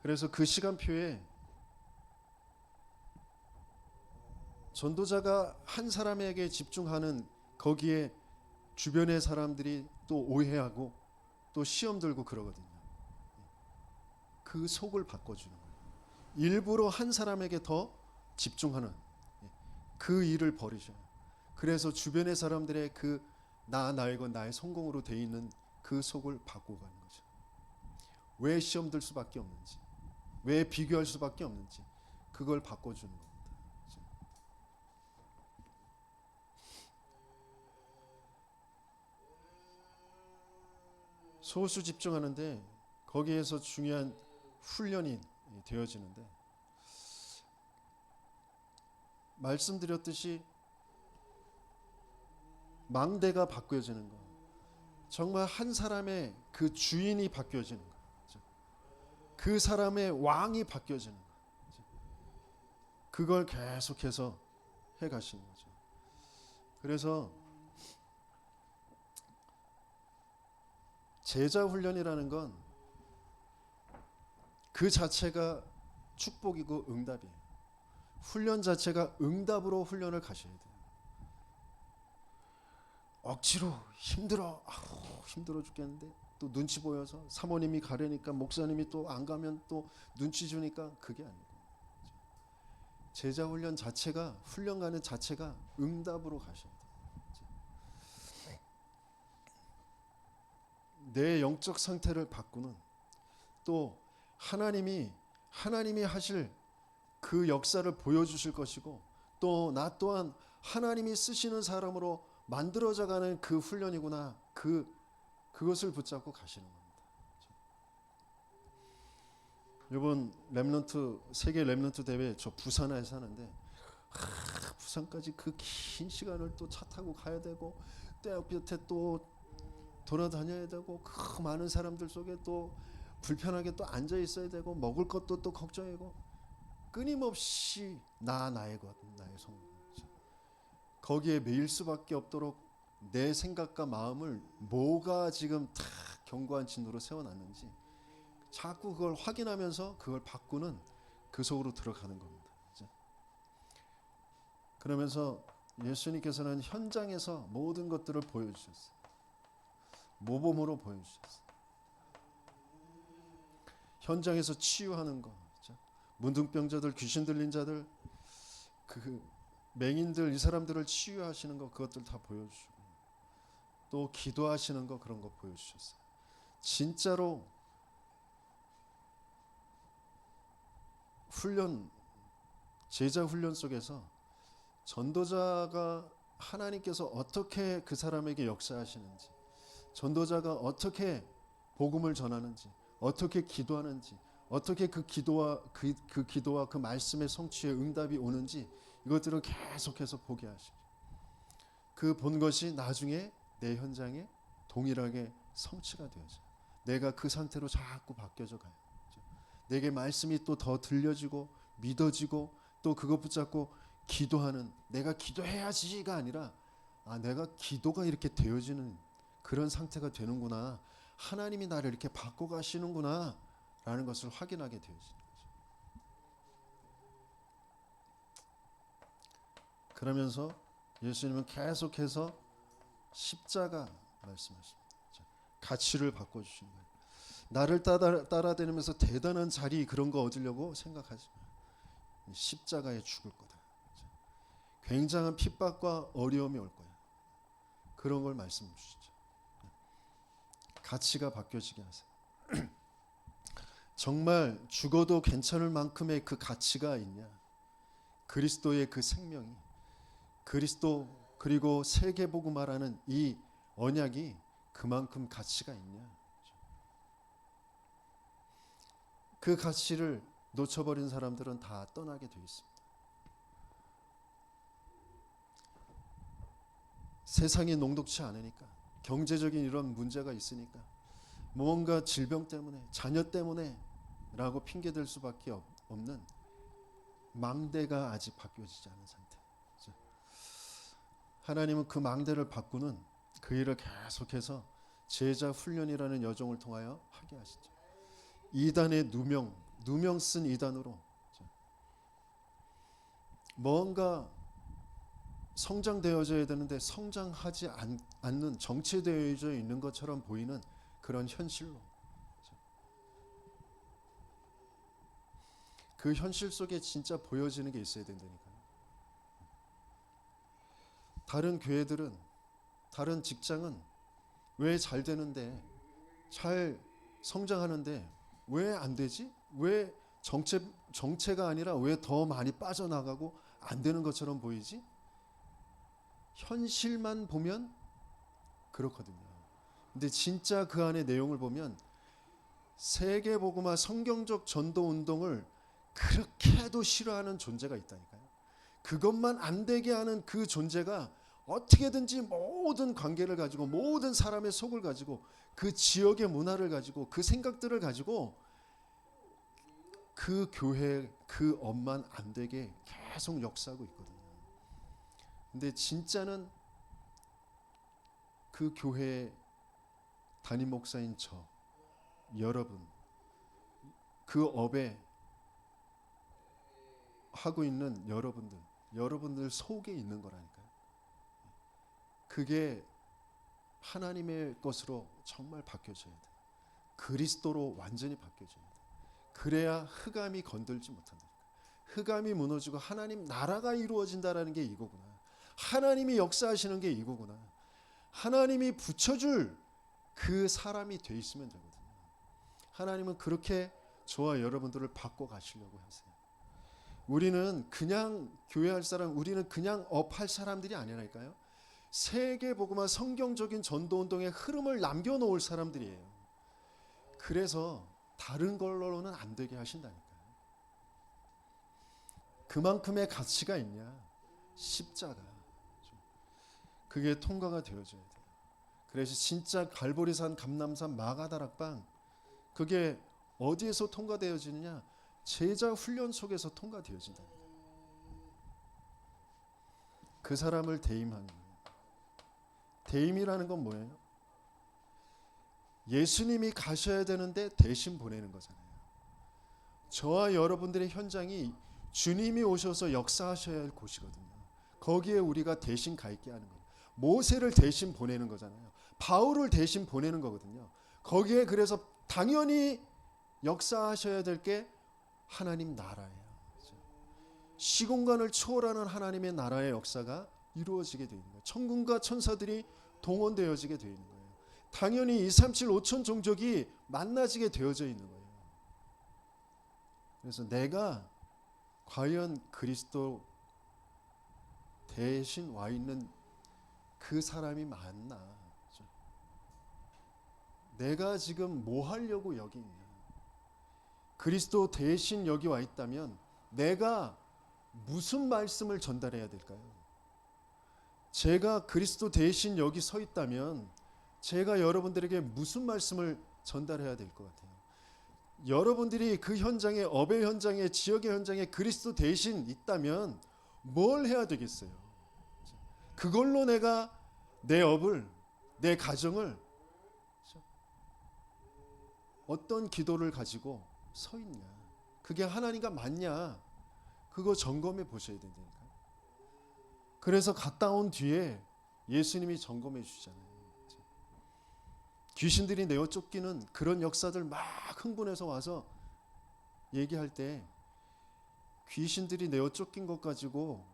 S1: 그래서 그 시간표에 전도자가 한 사람에게 집중하는 거기에 주변의 사람들이 또 오해하고 또 시험 들고 그러거든요. 그 속을 바꿔주는 거예요. 일부러 한 사람에게 더 집중하는 그 일을 버리셔요. 그래서 주변의 사람들의 그 나이고 나의 성공으로 돼 있는 그 속을 바꿔가는 거죠. 왜 시험 들 수밖에 없는지, 왜 비교할 수밖에 없는지 그걸 바꿔주는 겁니다. 소수 집중하는데 거기에서 중요한 훈련이 되어지는데, 말씀드렸듯이 망대가 바뀌어지는 거, 정말 한 사람의 그 주인이 바뀌어지는 거, 그 사람의 왕이 바뀌어지는 거, 그걸 계속해서 해가시는 거죠. 그래서 제자 훈련이라는 건 그 자체가 축복이고 응답이에요. 훈련 자체가 응답으로 훈련을 가셔야 돼요. 억지로 힘들어 죽겠는데 또 눈치 보여서 사모님이 가려니까 목사님이 또 안 가면 또 눈치 주니까, 그게 아니고 제자 훈련 자체가, 훈련 가는 자체가 응답으로 가셔야 돼요. 내 영적 상태를 바꾸는, 또 하나님이 하실 그 역사를 보여주실 것이고, 또 나 또한 하나님이 쓰시는 사람으로 만들어져가는 그 훈련이구나, 그것을 붙잡고 가시는 겁니다. 이번 렘넌트, 세계 렘넌트 대회 저 부산에서 하는데, 부산까지 그 긴 시간을 또 차 타고 가야 되고, 떼역볕에 또 돌아다녀야 되고, 그 많은 사람들 속에 또 불편하게 또 앉아 있어야 되고, 먹을 것도 또 걱정이고, 끊임없이 나의 것, 나의 성공, 거기에 매일 수밖에 없도록 내 생각과 마음을 뭐가 지금 다 견고한 진도로 세워놨는지 자꾸 그걸 확인하면서 그걸 바꾸는 그 속으로 들어가는 겁니다. 그죠? 그러면서 예수님께서는 현장에서 모든 것들을 보여주셨어요. 모범으로 보여주셨어요. 현장에서 치유하는 거, 그죠? 문둥병자들, 귀신 들린 자들, 그 맹인들, 이 사람들을 치유하시는 거, 그것들 다 보여주시고, 또 기도하시는 거, 그런 거 보여주셨어요. 진짜로 제자 훈련 속에서 전도자가 하나님께서 어떻게 그 사람에게 역사하시는지, 전도자가 어떻게 복음을 전하는지, 어떻게 기도하는지, 어떻게 그 기도와 그 말씀의 성취에 응답이 오는지, 이것들을 계속해서 보게 하시죠. 그 본 것이 나중에 내 현장에 동일하게 성취가 되어져요. 내가 그 상태로 자꾸 바뀌어져 가요. 내게 말씀이 또 더 들려지고 믿어지고, 또 그것 붙잡고 기도하는, 내가 기도해야지가 아니라 내가 기도가 이렇게 되어지는 그런 상태가 되는구나, 하나님이 나를 이렇게 바꿔가시는구나 라는 것을 확인하게 되어지는 거죠. 그러면서 예수님은 계속해서 십자가 말씀하십니다. 가치를 바꿔주시는 거예요. 나를 따라다니면서 대단한 자리, 그런 거 얻으려고 생각하지 마. 십자가에 죽을 거다. 굉장한 핍박과 어려움이 올 거야. 그런 걸 말씀 주시죠. 가치가 바뀌어지게 하세요. 정말 죽어도 괜찮을 만큼의 그 가치가 있냐? 그리스도의 그 생명이, 그리스도 그리고 세계복음화라는 이 언약이 그만큼 가치가 있냐? 그 가치를 놓쳐버린 사람들은 다 떠나게 되어 있습니다. 세상이 녹록치 않으니까, 경제적인 이런 문제가 있으니까, 뭔가 질병 때문에, 자녀 때문에 라고 핑계댈 수밖에 없는 망대가 아직 바뀌어지지 않은 상태. 하나님은 그 망대를 바꾸는 그 일을 계속해서 제자 훈련이라는 여정을 통하여 하게 하시죠. 이단의 누명 쓴 이단으로 뭔가 성장되어져야 되는데 성장하지 않는, 정체되어져 있는 것처럼 보이는 그런 현실로, 그 현실 속에 진짜 보여지는 게 있어야 된다니까요. 다른 교회들은, 다른 직장은 왜 잘 되는데, 잘 성장하는데 왜 안 되지? 왜 정체가 아니라 왜 더 많이 빠져나가고 안 되는 것처럼 보이지? 현실만 보면 그렇거든요. 근데 진짜 그 안에 내용을 보면 세계복음화 성경적 전도 운동을 그렇게도 싫어하는 존재가 있다니까요. 그것만 안 되게 하는 그 존재가 어떻게든지 모든 관계를 가지고, 모든 사람의 속을 가지고, 그 지역의 문화를 가지고, 그 생각들을 가지고 그 교회, 그 업만 안 되게 계속 역사하고 있거든요. 근데 진짜는 그 교회 담임 목사인 저, 여러분, 그 업에 하고 있는 여러분들 속에 있는 거라니까요. 그게 하나님의 것으로 정말 바뀌어져야 돼. 그리스도로 완전히 바뀌어져야 돼. 그래야 흑암이 건들지 못한다. 흑암이 무너지고 하나님 나라가 이루어진다라는 게 이거구나. 하나님이 역사하시는 게 이거구나. 하나님이 붙여줄 그 사람이 돼 있으면 되거든요. 하나님은 그렇게 저와 여러분들을 바꿔 가시려고 하세요. 우리는 그냥 교회할 사람, 우리는 그냥 업할 사람들이 아니라니까요. 세계복음화 성경적인 전도운동의 흐름을 남겨놓을 사람들이에요. 그래서 다른 걸로는 안 되게 하신다니까요. 그만큼의 가치가 있냐? 십자가. 그게 통과가 되어져야 돼요. 그래서 진짜 갈보리산, 감람산, 마가다락방, 그게 어디에서 통과되어지느냐? 제자 훈련 속에서 통과되어진다. 그 사람을 대임하는 거예요. 대임이라는 건 뭐예요? 예수님이 가셔야 되는데 대신 보내는 거잖아요. 저와 여러분들의 현장이 주님이 오셔서 역사하셔야 할 곳이거든요. 거기에 우리가 대신 가 있게 하는 거예요. 모세를 대신 보내는 거잖아요. 바울을 대신 보내는 거거든요. 거기에 그래서 당연히 역사하셔야 될 게 하나님 나라예요. 시공간을 초월하는 하나님의 나라의 역사가 이루어지게 되는 거예요. 천군과 천사들이 동원되어지게 되는 거예요. 당연히 237 5천 종족이 만나지게 되어져 있는 거예요. 그래서 내가 과연 그리스도 대신 와 있는 그 사람이 맞나? 내가 지금 뭐 하려고 여기 있냐? 그리스도 대신 여기 와 있다면 내가 무슨 말씀을 전달해야 될까요? 제가 그리스도 대신 여기 서 있다면 제가 여러분들에게 무슨 말씀을 전달해야 될 것 같아요? 여러분들이 그 현장에, 업의 현장에, 지역의 현장에 그리스도 대신 있다면 뭘 해야 되겠어요? 그걸로 내가 내 업을, 내 가정을 어떤 기도를 가지고 서 있냐? 그게 하나님과 맞냐? 그거 점검해 보셔야 된다니까요. 그래서 갔다 온 뒤에 예수님이 점검해 주시잖아요. 귀신들이 내어 쫓기는 그런 역사들 막 흥분해서 와서 얘기할 때 귀신들이 내어 쫓긴 것 가지고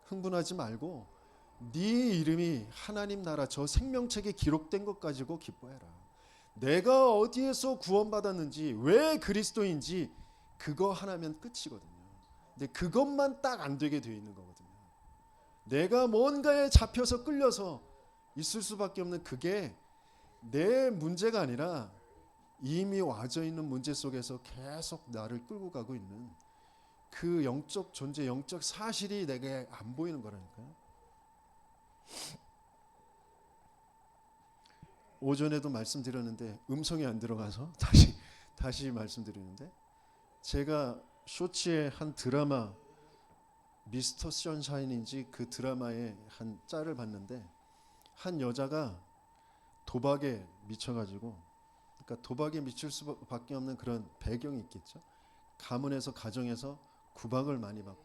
S1: 흥분하지 말고 네 이름이 하나님 나라 저 생명책에 기록된 것 가지고 기뻐해라. 내가 어디에서 구원받았는지 왜 그리스도인지 그거 하나면 끝이거든요. 근데 그것만 딱 안 되게 되어 있는 거거든요. 내가 뭔가에 잡혀서 끌려서 있을 수밖에 없는 그게 내 문제가 아니라 이미 와져 있는 문제 속에서 계속 나를 끌고 가고 있는 그 영적 존재, 영적 사실이 내게 안 보이는 거라니까요. 오전에도 말씀드렸는데 음성이 안 들어가서 다시 말씀드리는데, 제가 쇼츠의 한 드라마 미스터 선샤인인지 그 드라마의 한 짤을 봤는데 한 여자가 도박에 미쳐가지고, 그러니까 도박에 미칠 수밖에 없는 그런 배경이 있겠죠. 가문에서 가정에서 구박을 많이 받고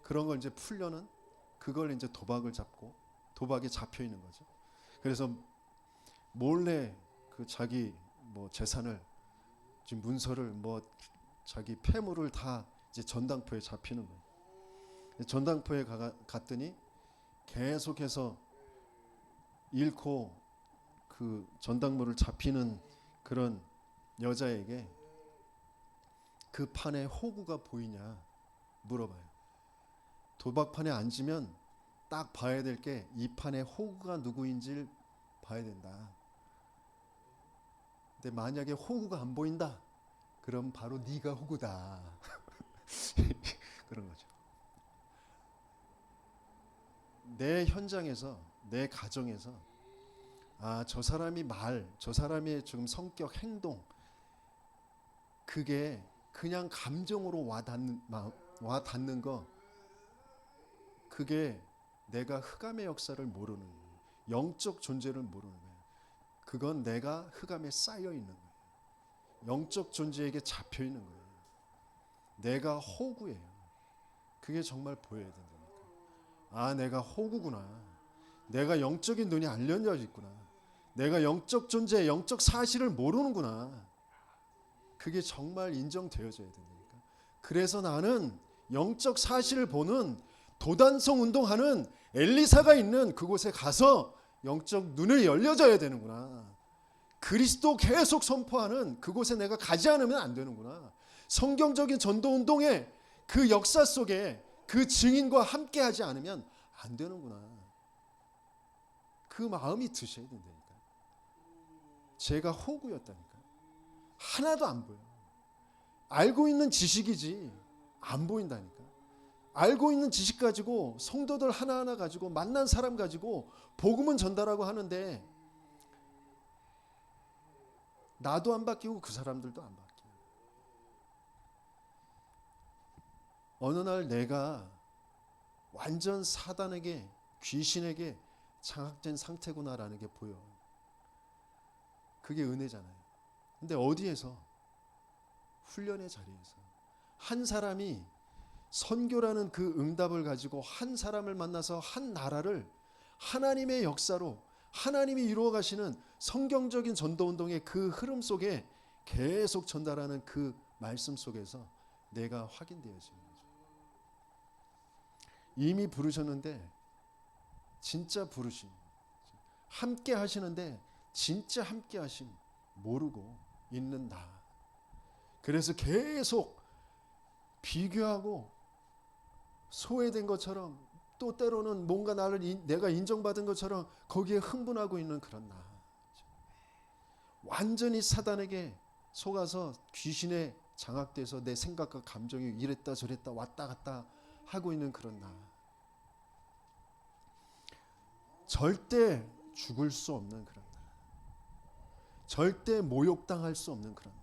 S1: 그런 걸 이제 풀려는, 그걸 이제 도박을 잡고 도박에 잡혀 있는 거죠. 그래서 몰래 그 자기 뭐 재산을, 지금 문서를 뭐 자기 폐물을 다 이제 전당포에 잡히는 거예요. 전당포에 갔더니 계속해서 잃고 그 전당물을 잡히는 그런 여자에게 그 판에 호구가 보이냐 물어봐요. 도박판에 앉으면 딱 봐야 될 게 이 판에 호구가 누구인지를 봐야 된다. 근데 만약에 호구가 안 보인다, 그럼 바로 네가 호구다. 그런 거죠. 내 현장에서, 내 가정에서 저 사람이 저 사람의 지금 성격, 행동, 그게 그냥 감정으로 와 닿는 거, 그게 내가 흑암의 역사를 모르는 거예요. 영적 존재를 모르는 거예요. 그건 내가 흑암에 쌓여 있는 거예요. 영적 존재에게 잡혀 있는 거예요. 내가 호구예요. 그게 정말 보여야 된다니까. 내가 호구구나. 내가 영적인 눈이 안 열려 있구나. 내가 영적 존재, 영적 사실을 모르는구나. 그게 정말 인정되어져야 된다니까. 그래서 나는 영적 사실을 보는 도단성 운동하는 엘리사가 있는 그곳에 가서 영적 눈을 열려져야 되는구나. 그리스도 계속 선포하는 그곳에 내가 가지 않으면 안 되는구나. 성경적인 전도 운동의 그 역사 속에 그 증인과 함께 하지 않으면 안 되는구나. 그 마음이 드셔야 된다니까. 제가 호구였다니까. 하나도 안 보여. 알고 있는 지식이지 안 보인다니까. 알고 있는 지식 가지고, 성도들 하나하나 가지고, 만난 사람 가지고 복음은 전달하고 하는데 나도 안 바뀌고 그 사람들도 안 바뀌어. 어느 날 내가 완전 사단에게, 귀신에게 장악된 상태구나라는 게 보여. 그게 은혜잖아요. 근데 어디에서? 훈련의 자리에서. 한 사람이 선교라는 그 응답을 가지고 한 사람을 만나서 한 나라를 하나님의 역사로 하나님이 이루어 가시는 성경적인 전도운동의 그 흐름 속에 계속 전달하는 그 말씀 속에서 내가 확인되어지는 거죠. 이미 부르셨는데 진짜 부르심, 함께 하시는데 진짜 함께 하심 모르고 있는 나. 그래서 계속 비교하고 소외된 것처럼, 또 때로는 뭔가 내가 인정받은 것처럼 거기에 흥분하고 있는 그런 나. 완전히 사단에게 속아서 귀신에 장악돼서 내 생각과 감정이 이랬다 저랬다 왔다 갔다 하고 있는 그런 나. 절대 죽을 수 없는 그런 나. 절대 모욕당할 수 없는 그런 나.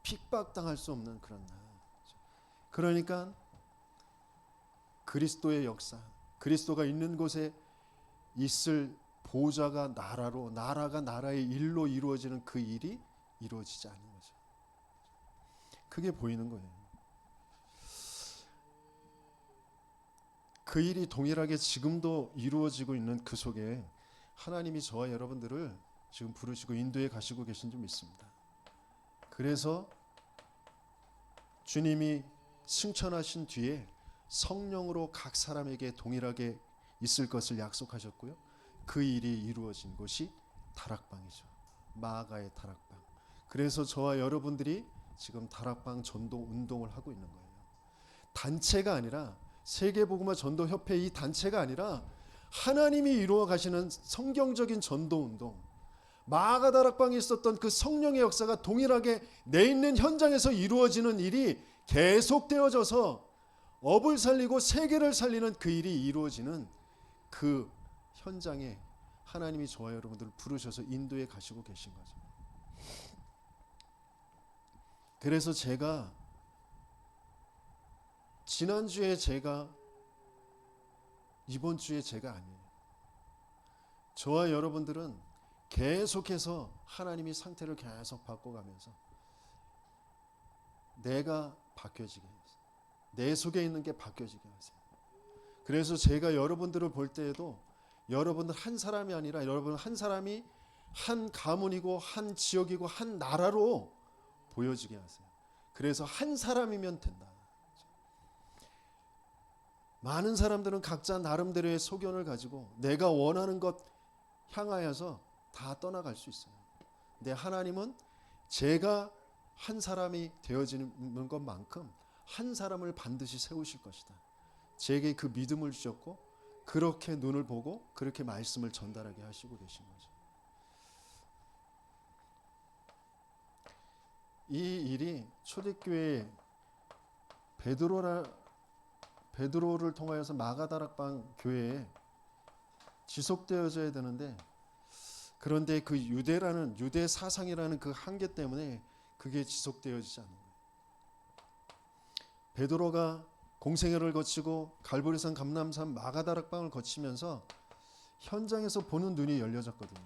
S1: 핍박당할 수 없는 그런 나. 그러니까 그리스도의 역사, 그리스도가 있는 곳에 있을 보좌가 나라로, 나라가 나라의 일로 이루어지는 그 일이 이루어지지 않는 거죠. 그게 보이는 거예요. 그 일이 동일하게 지금도 이루어지고 있는 그 속에 하나님이 저와 여러분들을 지금 부르시고 인도에 가시고 계신 줄 믿습니다. 그래서 주님이 승천하신 뒤에 성령으로 각 사람에게 동일하게 있을 것을 약속하셨고요. 그 일이 이루어진 곳이 다락방이죠. 마가의 다락방. 그래서 저와 여러분들이 지금 다락방 전도 운동을 하고 있는 거예요. 단체가 아니라, 세계복음화 전도협회 이 단체가 아니라 하나님이 이루어 가시는 성경적인 전도 운동, 마가 다락방에 있었던 그 성령의 역사가 동일하게 내 있는 현장에서 이루어지는 일이 계속되어져서 업을 살리고 세계를 살리는 그 일이 이루어지는 그 현장에 하나님이 저와 여러분들을 부르셔서 인도에 가시고 계신 거죠. 그래서 제가 지난주에 제가, 이번 주에 제가 아니에요. 저와 여러분들은 계속해서 하나님이 상태를 계속 바꿔가면서 내가 바뀌어지게 해요. 내 속에 있는 게 바뀌어지게 하세요. 그래서 제가 여러분들을 볼 때에도 여러분들 한 사람이 아니라 여러분 한 사람이 한 가문이고 한 지역이고 한 나라로 보여지게 하세요. 그래서 한 사람이면 된다. 많은 사람들은 각자 나름대로의 소견을 가지고 내가 원하는 것 향하여서 다 떠나갈 수 있어요. 근데 하나님은 제가 한 사람이 되어지는 것만큼 한 사람을 반드시 세우실 것이다. 제게 그 믿음을 주셨고 그렇게 눈을 보고 그렇게 말씀을 전달하게 하시고 계신 거죠. 이 일이 초대교회 베드로를 통하여서 마가다락방 교회에 지속되어져야 되는데, 그런데 그 유대 사상이라는 그 한계 때문에 그게 지속되어지지 않는 거예요. 베드로가 공생애를 거치고 갈보리산, 감람산, 마가다락방을 거치면서 현장에서 보는 눈이 열려졌거든요.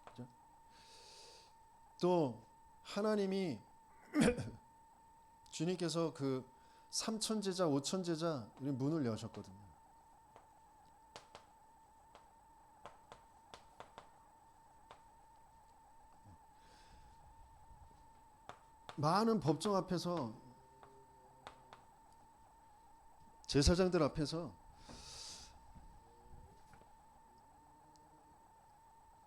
S1: 그렇죠? 또 하나님이 주님께서 그 3천 제자, 5천 제자 문을 여셨거든요. 많은 법정 앞에서, 제사장들 앞에서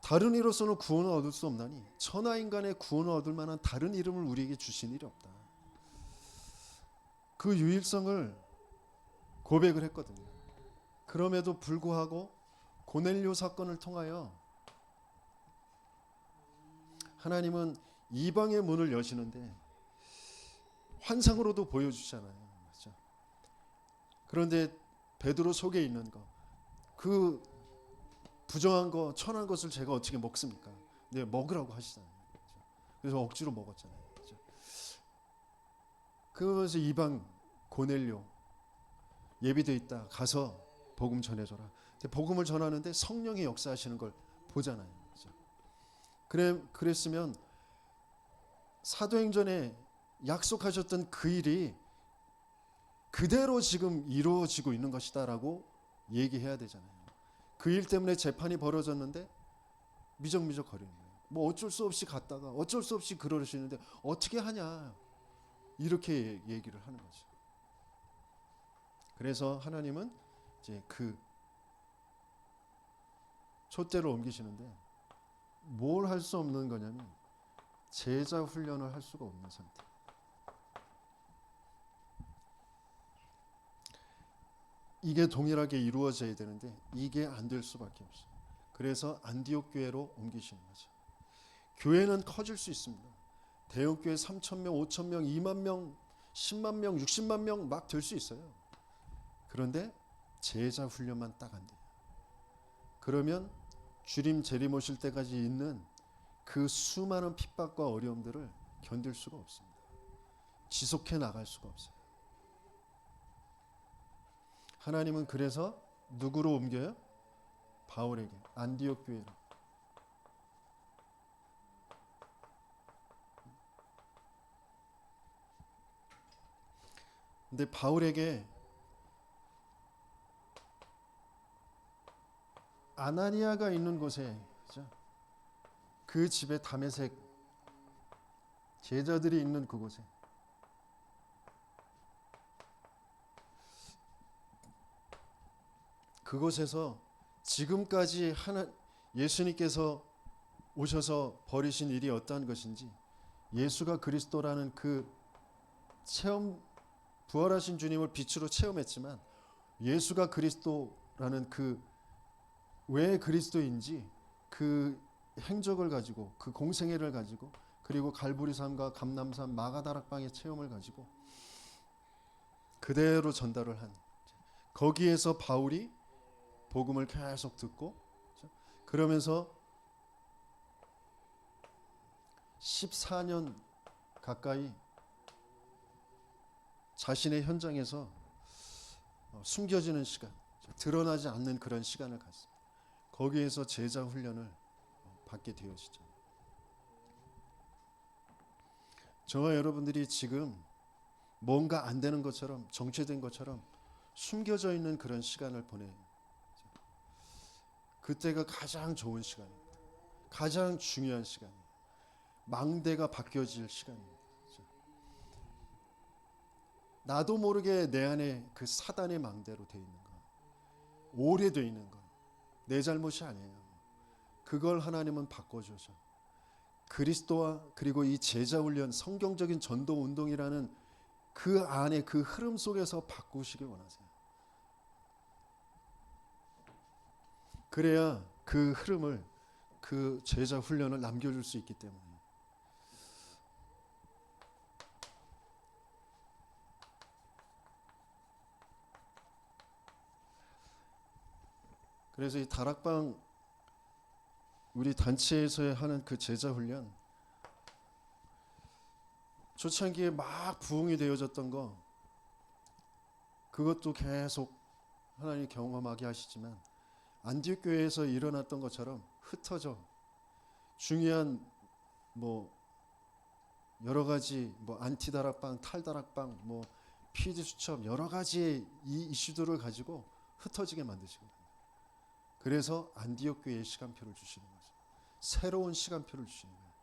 S1: 다른 이로서는 구원을 얻을 수 없나니 천하 인간의 구원을 얻을 만한 다른 이름을 우리에게 주신 일이 없다. 그 유일성을 고백을 했거든요. 그럼에도 불구하고 고넬료 사건을 통하여 하나님은 이방의 문을 여시는데 환상으로도 보여주잖아요. 그렇죠? 그런데 베드로 속에 있는 거, 그 부정한 거, 천한 것을 제가 어떻게 먹습니까? 네, 먹으라고 하시잖아요. 그렇죠? 그래서 억지로 먹었잖아요. 그렇죠? 그러면서 이방 고넬료 예비돼 있다, 가서 복음 전해줘라. 복음을 전하는데 성령이 역사하시는 걸 보잖아요. 그랬으면 사도행전에 약속하셨던 그 일이 그대로 지금 이루어지고 있는 것이다라고 얘기해야 되잖아요. 그 일 때문에 재판이 벌어졌는데 미적미적 거리는 거예요. 뭐 어쩔 수 없이 갔다가 어쩔 수 없이 그러시는데 어떻게 하냐 이렇게 얘기를 하는 거죠. 그래서 하나님은 이제 그 촛대를 옮기시는데 뭘 할 수 없는 거냐면 제자 훈련을 할 수가 없는 상태. 이게 동일하게 이루어져야 되는데 이게 안 될 수밖에 없어요. 그래서 안디옥 교회로 옮기시는 거죠. 교회는 커질 수 있습니다. 대형 교회 3,000명, 5,000명, 2만 명, 10만 명, 60만 명 막 될 수 있어요. 그런데 제자 훈련만 딱 안 돼요. 그러면 주님 재림 오실 때까지 있는 그 수많은 핍박과 어려움들을 견딜 수가 없습니다. 지속해 나갈 수가 없어요. 하나님은 그래서 누구로 옮겨요? 바울에게, 안디옥 교회로. 근데 바울에게 아나니아가 있는 곳에, 그죠? 그 집에 다메섹 제자들이 있는 그곳에 그곳에서 지금까지 예수님께서 오셔서 벌이신 일이 어떠한 것인지, 예수가 그리스도라는 그 부활하신 주님을 빛으로 체험했지만 예수가 그리스도라는 그 왜 그리스도인지 그 행적을 가지고, 그 공생애를 가지고, 그리고 갈보리산과 감람산 마가다락방의 체험을 가지고 그대로 전달을 한, 거기에서 바울이 복음을 계속 듣고, 그러면서 14년 가까이 자신의 현장에서 숨겨지는 시간, 드러나지 않는 그런 시간을 갖습니다. 거기에서 제자 훈련을 받게 되어지죠. 저와 여러분들이 지금 뭔가 안 되는 것처럼, 정체된 것처럼 숨겨져 있는 그런 시간을 보내요. 그때가 가장 좋은 시간입니다. 가장 중요한 시간이에요. 망대가 바뀌어질 시간입니다. 나도 모르게 내 안에 그 사단의 망대로 되어 있는 거, 오래되어 있는 거, 내 잘못이 아니에요. 그걸 하나님은 바꿔주셔. 그리스도와 그리고 이 제자훈련, 성경적인 전도운동이라는 그 안에 그 흐름 속에서 바꾸시길 원하세요. 그래야 그 흐름을, 그 제자훈련을 남겨줄 수 있기 때문에. 그래서 이 다락방 우리 단체에서 하는 그 제자 훈련, 초창기에 막 부흥이 되어졌던 거, 그것도 계속 하나님 경험하게 하시지만 안디옥 교회에서 일어났던 것처럼 흩어져 중요한 여러 가지 안티 다락방, 탈 다락방, PD 수첩 여러 가지 이 이슈들을 가지고 흩어지게 만드시고, 그래서 안디옥 교회에 시간표를 주시는 거죠. 새로운 시간표를 주시는 거예요.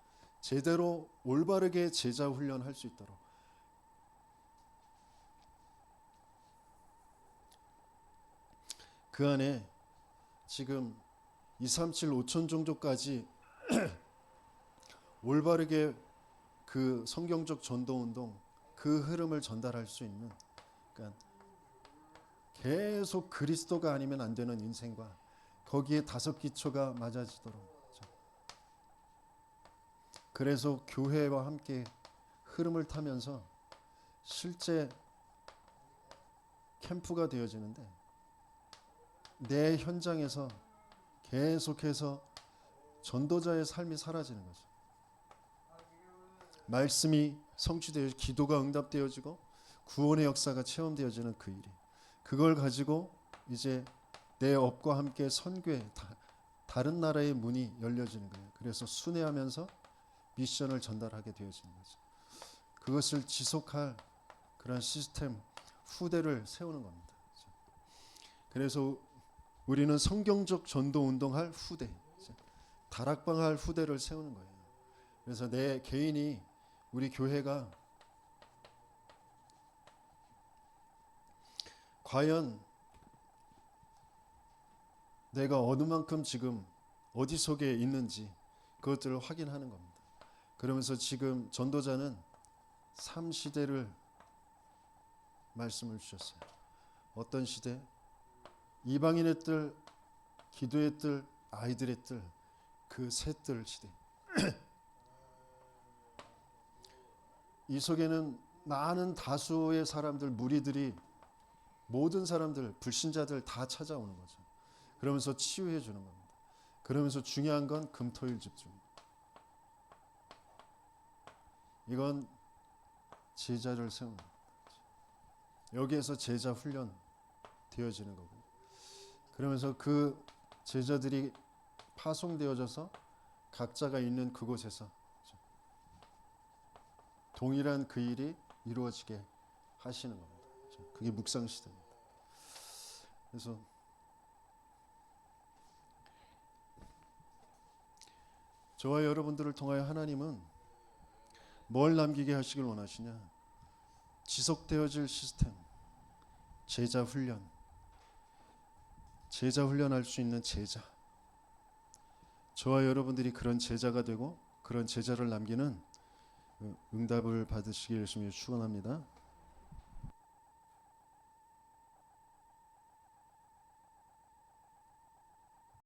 S1: 제대로 올바르게 제자 훈련할 수 있도록. 그 안에 지금 237 5천 종족까지 올바르게 그 성경적 전도운동, 그 흐름을 전달할 수 있는, 그러니까 계속 그리스도가 아니면 안 되는 인생과 거기에 5기초가 맞아지도록. 그래서 교회와 함께 흐름을 타면서 실제 캠프가 되어지는데 내 현장에서 계속해서 전도자의 삶이 사라지는 거죠. 말씀이 성취되어, 기도가 응답되어지고 구원의 역사가 체험되어지는 그 일이, 그걸 가지고 이제 내 업과 함께 선교에 다른 나라의 문이 열려지는 거예요. 그래서 순회하면서 미션을 전달하게 되어지는 거죠. 그것을 지속할 그런 시스템, 후대를 세우는 겁니다. 그래서 우리는 성경적 전도 운동할 후대, 다락방할 후대를 세우는 거예요. 그래서 내 개인이, 우리 교회가 과연 내가 어느 만큼 지금 어디 속에 있는지 그것들을 확인하는 겁니다. 그러면서 지금 전도자는 3시대를 말씀을 주셨어요. 어떤 시대? 이방인의 뜰, 기도의 뜰, 아이들의 뜰, 그 세 뜰 시대. 이 속에는 많은 다수의 사람들, 무리들이, 모든 사람들, 불신자들 다 찾아오는 거죠. 그러면서 치유해 주는 겁니다. 그러면서 중요한 건 금토일 집중. 이건 제자를 세우는 겁니다. 여기에서 제자 훈련 되어지는 거고, 그러면서 그 제자들이 파송되어져서 각자가 있는 그곳에서 동일한 그 일이 이루어지게 하시는 겁니다. 그게 묵상 시대입니다. 그래서 저와 여러분들을 통하여 하나님은 뭘 남기게 하시길 원하시냐? 지속되어질 시스템, 제자 훈련할 수 있는 제자. 저와 여러분들이 그런 제자가 되고 그런 제자를 남기는 응답을 받으시길 예수님이 축원합니다.